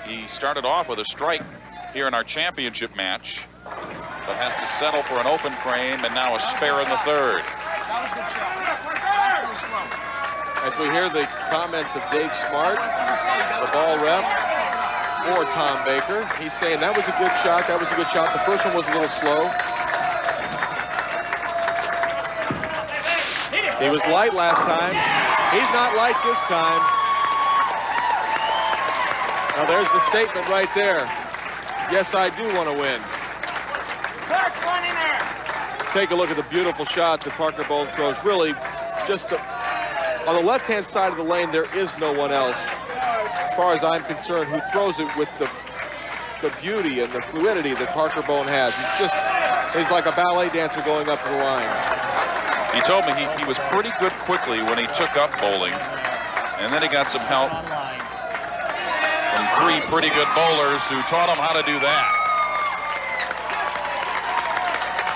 he started off with a strike here in our championship match, but has to settle for an open frame and now a spare in the 3rd. As we hear the comments of Dave Smart, the ball rep for Tom Baker, he's saying that was a good shot, that was a good shot. The first one was a little slow. He was light last time. He's not light this time. Now there's the statement right there. Yes, I do want to win. Take a look at the beautiful shot that Parker Bohn throws. Really, just on the left-hand side of the lane, there is no one else, as far as I'm concerned, who throws it with the beauty and the fluidity that Parker Bohn has. He's like a ballet dancer going up to the line. He told me he was pretty good quickly when he took up bowling, and then he got some help from 3 pretty good bowlers who taught him how to do that.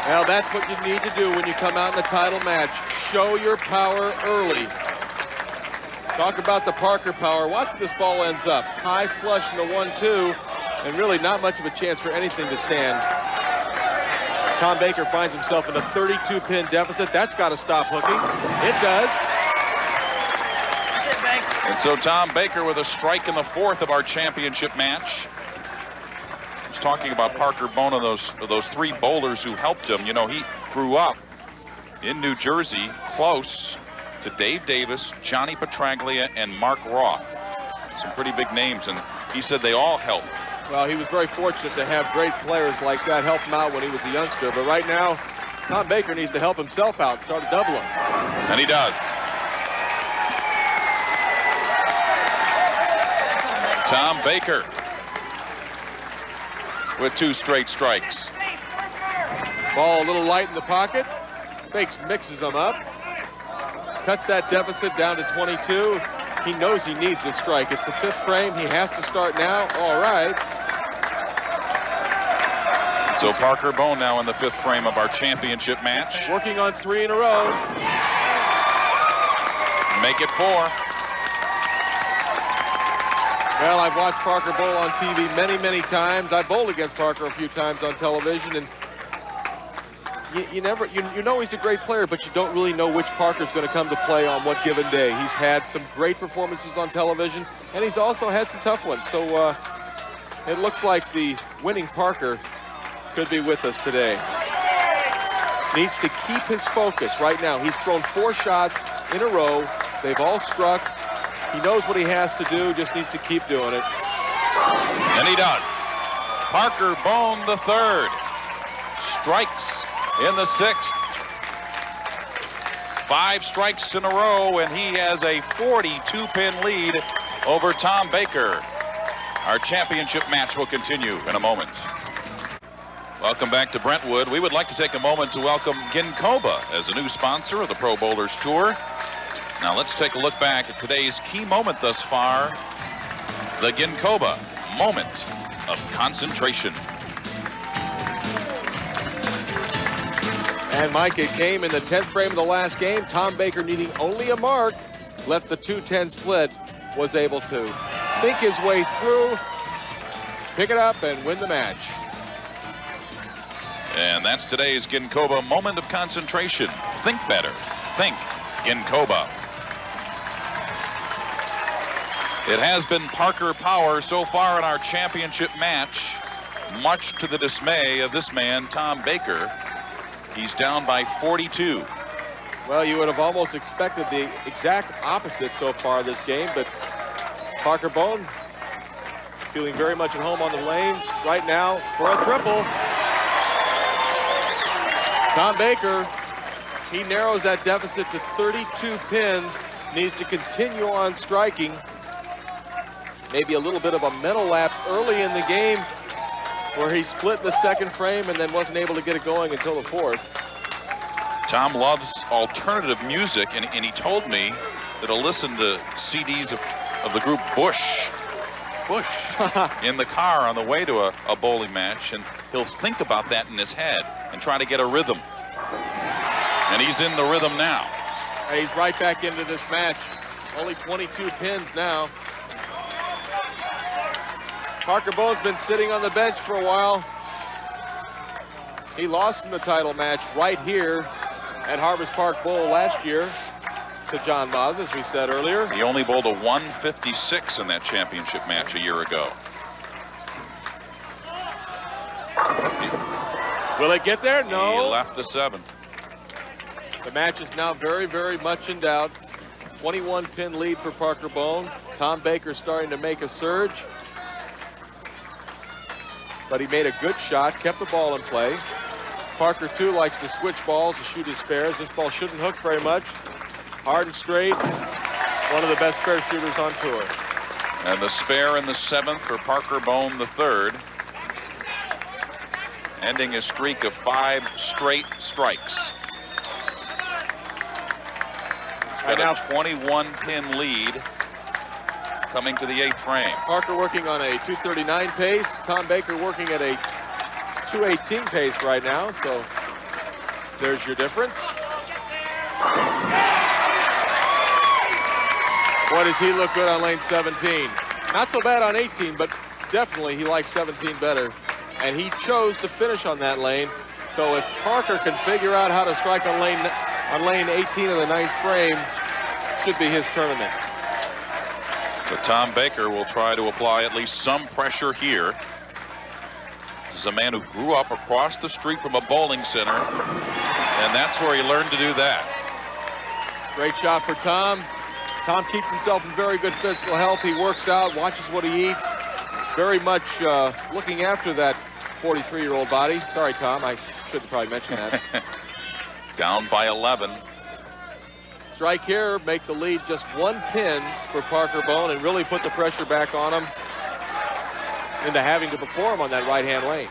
Well, that's what you need to do when you come out in a title match. Show your power early. Talk about the Parker power. Watch where this ball ends up. High flush in the 1-2, and really not much of a chance for anything to stand. Tom Baker finds himself in a 32-pin deficit. That's got to stop hooking. It does. And so Tom Baker with a strike in the 4th of our championship match. He's talking about Parker Bohn and those 3 bowlers who helped him. You know, he grew up in New Jersey, close to Dave Davis, Johnny Petraglia, and Mark Roth. Some pretty big names, and he said they all helped. Well, he was very fortunate to have great players like that help him out when he was a youngster. But right now, Tom Baker needs to help himself out, start to double him. And he does. Tom Baker with 2 straight strikes. Ball a little light in the pocket. Bakes mixes them up. Cuts that deficit down to 22. He knows he needs a strike. It's the 5th frame. He has to start now. All right. So Parker Bohn now in the 5th frame of our championship match. Working on 3 in a row. Make it 4. Well, I've watched Parker bowl on TV many, many times. I bowled against Parker a few times on television, and you know he's a great player, but you don't really know which Parker's going to come to play on what given day. He's had some great performances on television, and he's also had some tough ones. So it looks like the winning Parker could be with us today. Needs to keep his focus right now. He's thrown 4 shots in a row. They've all struck. He knows what he has to do, just needs to keep doing it. And he does. Parker Bohn the 3rd. Strikes in the 6th. 5 strikes in a row, and he has a 42-pin lead over Tom Baker. Our championship match will continue in a moment. Welcome back to Brentwood. We would like to take a moment to welcome Ginkoba as a new sponsor of the Pro Bowlers Tour. Now let's take a look back at today's key moment thus far. The Ginkoba moment of concentration. And Mike, it came in the 10th frame of the last game. Tom Baker, needing only a mark, left the 2-10 split, was able to think his way through. pick it up and win the match. And that's today's Ginkoba moment of concentration. Think better. Think Ginkoba. It has been Parker Power so far in our championship match, much to the dismay of this man, Tom Baker. He's down by 42. Well, you would have almost expected the exact opposite so far this game, but Parker Bohn feeling very much at home on the lanes right now for a triple. Tom Baker, he narrows that deficit to 32 pins, needs to continue on striking. Maybe a little bit of a mental lapse early in the game where he split the second frame and then wasn't able to get it going until the fourth. Tom loves alternative music, and he told me that he'll listen to CDs of the group Bush in the car on the way to a bowling match, and he'll think about that in his head and try to get a rhythm. And he's in the rhythm now. He's right back into this match. Only 22 pins now. Parker Bohn's been sitting on the bench for a while. He lost in the title match right here at Harvest Park Bowl last year to John Moz, as we said earlier. He only bowled a 156 in that championship match a year ago. Will it get there? No. He left the 7. The match is now very, very much in doubt. 21 pin lead for Parker Bohn. Tom Baker starting to make a surge. But he made a good shot, kept the ball in play. Parker, too, likes to switch balls to shoot his spares. This ball shouldn't hook very much. Hard and straight. One of the best spare shooters on tour. And the spare in the 7th for Parker Bohn the 3rd. Ending a streak of 5 straight strikes. He's got a 21-pin lead coming to the 8th frame. Parker working on a 239 pace. Tom Baker working at a 218 pace right now, so there's your difference. Boy, does he look good on lane 17. Not so bad on 18, but definitely he likes 17 better. And he chose to finish on that lane. So if Parker can figure out how to strike on lane 18 of the 9th frame, should be his tournament. But Tom Baker will try to apply at least some pressure here. This is a man who grew up across the street from a bowling center, and that's where he learned to do that. Great shot for Tom. Tom keeps himself in very good physical health. He works out, watches what he eats. Very much looking after that 43-year-old body. Sorry, Tom, I should have probably mentioned that. Down by 11. Strike here, make the lead just 1 pin for Parker Bohn and really put the pressure back on him into having to perform on that right-hand lane.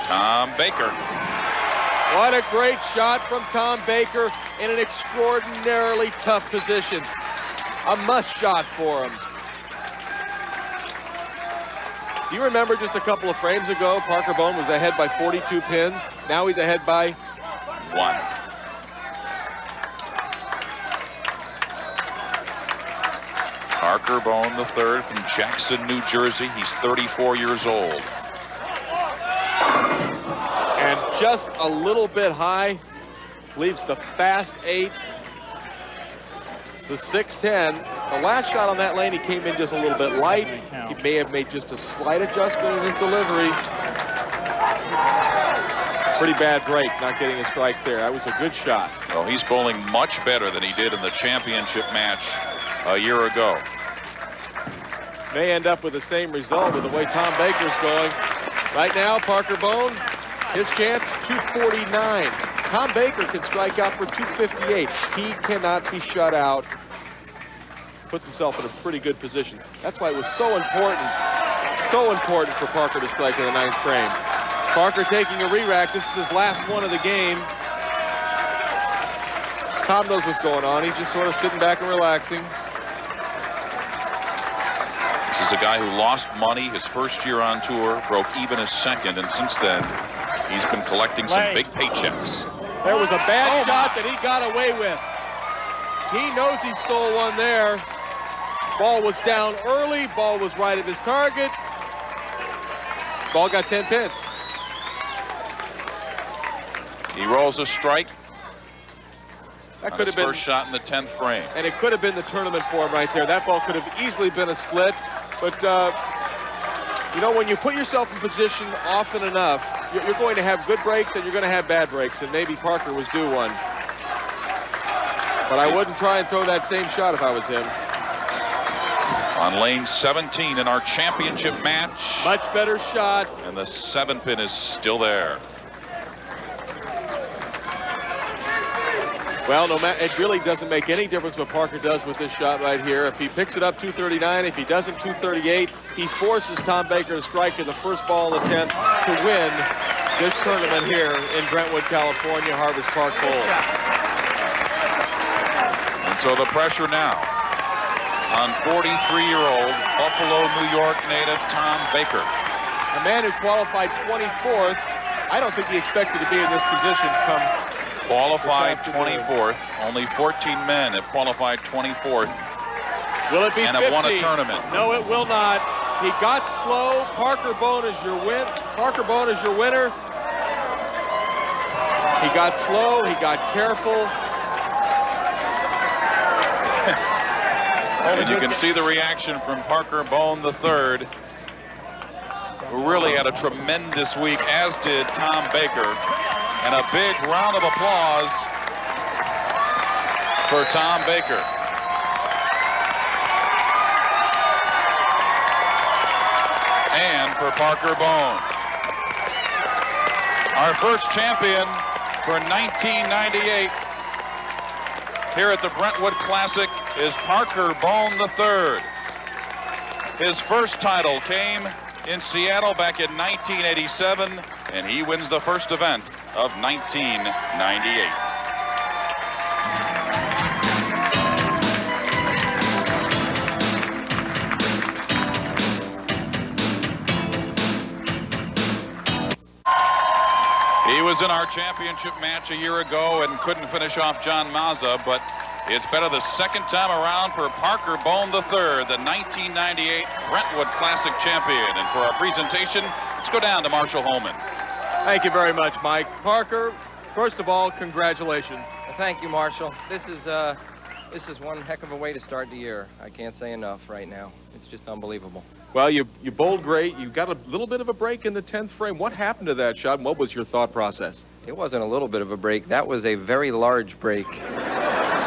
Tom Baker. What a great shot from Tom Baker in an extraordinarily tough position. A must shot for him. Do you remember just a couple of frames ago, Parker Bohn was ahead by 42 pins. Now he's ahead by 1. Parker Bohn the 3rd from Jackson, New Jersey. He's 34 years old. And just a little bit high, leaves the fast 8, the 6-10. The last shot on that lane, he came in just a little bit light. He may have made just a slight adjustment in his delivery. Pretty bad break, not getting a strike there. That was a good shot. Well, he's bowling much better than he did in the championship match a year ago. May end up with the same result with the way Tom Baker's going. Right now, Parker Bohn, his chance, 249. Tom Baker can strike out for 258. He cannot be shut out. Puts himself in a pretty good position. That's why it was so important for Parker to strike in the 9th frame. Parker taking a re-rack. This is his last one of the game. Tom knows what's going on. He's just sort of sitting back and relaxing. This is a guy who lost money his first year on tour, broke even his 2nd, and since then, he's been collecting some big paychecks. There was a bad shot that he got away with. He knows he stole one there. Ball was down early. Ball was right at his target. Ball got 10 pins. He rolls a strike. That On could his have been first shot in the 10th frame. And it could have been the tournament for him right there. That ball could have easily been a split. But, you know, when you put yourself in position often enough, you're going to have good breaks and you're going to have bad breaks. And maybe Parker was due one. But I wouldn't try and throw that same shot if I was him. On lane 17 in our championship match. Much better shot. And the 7-pin is still there. Well, no matter, it really doesn't make any difference what Parker does with this shot right here. If he picks it up 239, if he doesn't 238, he forces Tom Baker to strike in the first ball of the 10th to win this tournament here in Brentwood, California, Harvest Park Bowl. And so the pressure now on 43-year-old Buffalo, New York native Tom Baker. A man who qualified 24th. I don't think he expected to be in this position come Qualified 24th. Only 14 men have qualified 24th. Will it be and 50? have won a tournament. No, it will not. He got slow. Parker Bohn is your win. Parker Bohn is your winner. He got slow. He got careful. And you can see the reaction from Parker Bohn III, who really had a tremendous week, as did Tom Baker. And a big round of applause for Tom Baker. And for Parker Bohn. Our first champion for 1998 here at the Brentwood Classic is Parker Bohn III. His first title came in Seattle back in 1987, and he wins the first event of 1998. He was in our championship match a year ago and couldn't finish off John Mazza, but it's better the second time around for Parker Bohn III, the 1998 Brentwood Classic champion. And for our presentation, let's go down to Marshall Holman. Thank you very much, Mike. Parker, first of all, congratulations. Thank you, Marshall. This is one heck of a way to start the year. I can't say enough right now. It's just unbelievable. Well, you bowled great. You got a little bit of a break in the 10th frame. What happened to that shot, and what was your thought process? It wasn't a little bit of a break. That was a very large break.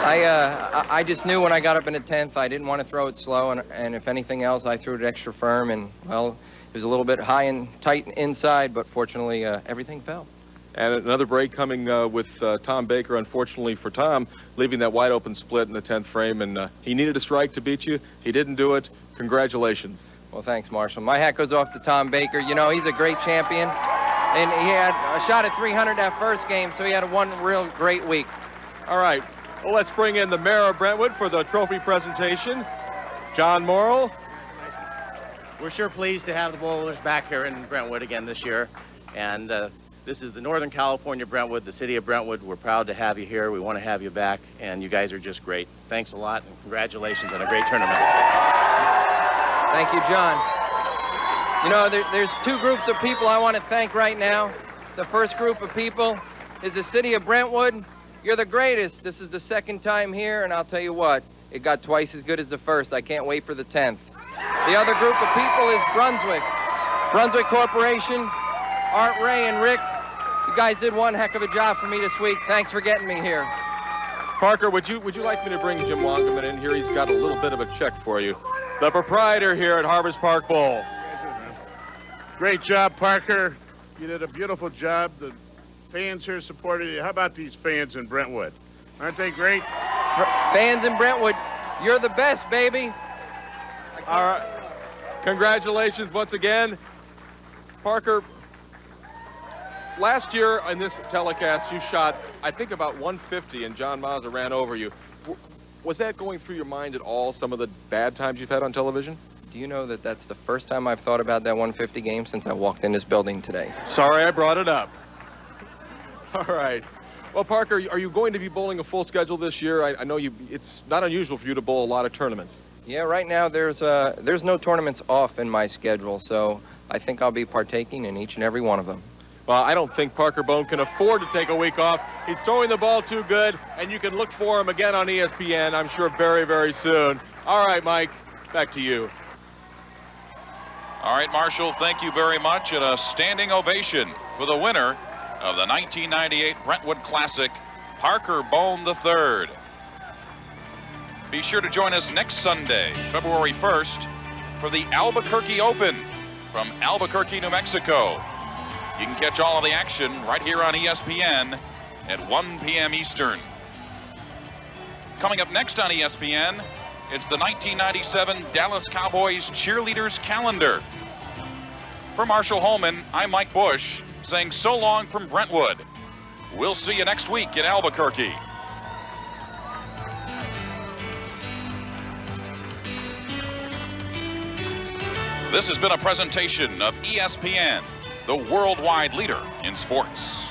I just knew when I got up in the 10th, I didn't want to throw it slow, and if anything else, I threw it extra firm, and, well, it was a little bit high and tight inside, but fortunately, everything fell. And another break coming with Tom Baker, unfortunately for Tom, leaving that wide open split in the 10th frame, and he needed a strike to beat you. He didn't do it. Congratulations. Well, thanks, Marshall. My hat goes off to Tom Baker. You know, he's a great champion, and he had a shot at 300 that first game, so he had one real great week. All right. Well, let's bring in the mayor of Brentwood for the trophy presentation, John Morrill. We're sure pleased to have the bowlers back here in Brentwood again this year. And this is the Northern California Brentwood, the city of Brentwood. We're proud to have you here. We want to have you back, and you guys are just great. Thanks a lot, and congratulations on a great tournament. Thank you, John. You know, there's two groups of people I want to thank right now. The first group of people is the city of Brentwood. You're the greatest. This is the second time here, and I'll tell you what, it got twice as good as the first. I can't wait for the 10th. The other group of people is Brunswick. Brunswick Corporation, Art, Ray, and Rick. You guys did one heck of a job for me this week. Thanks for getting me here. Parker, would you like me to bring Jim Longaman in here? He's got a little bit of a check for you. The proprietor here at Harvest Park Bowl. Great job, Parker. You did a beautiful job. The fans here supported you. How about these fans in Brentwood? Aren't they great? Fans in Brentwood, you're the best, baby. All right. Congratulations once again. Parker, last year in this telecast, you shot, I think, about 150, and John Mazza ran over you. Was that going through your mind at all, some of the bad times you've had on television? Do you know that that's the first time I've thought about that 150 game since I walked in this building today? Sorry I brought it up. All right. Well, Parker, are you going to be bowling a full schedule this year? I know it's not unusual for you to bowl a lot of tournaments. Yeah, right now there's no tournaments off in my schedule, so I think I'll be partaking in each and every one of them. Well, I don't think Parker Bohn can afford to take a week off. He's throwing the ball too good, and you can look for him again on ESPN, I'm sure, very, very soon. All right, Mike, back to you. All right, Marshall, thank you very much, and a standing ovation for the winner of the 1998 Brentwood Classic, Parker Bohn III. Be sure to join us next Sunday, February 1st, for the Albuquerque Open from Albuquerque, New Mexico. You can catch all of the action right here on ESPN at 1 p.m. Eastern. Coming up next on ESPN, it's the 1997 Dallas Cowboys cheerleaders calendar. For Marshall Holman, I'm Mike Bush, saying so long from Brentwood. We'll see you next week in Albuquerque. This has been a presentation of ESPN, the worldwide leader in sports.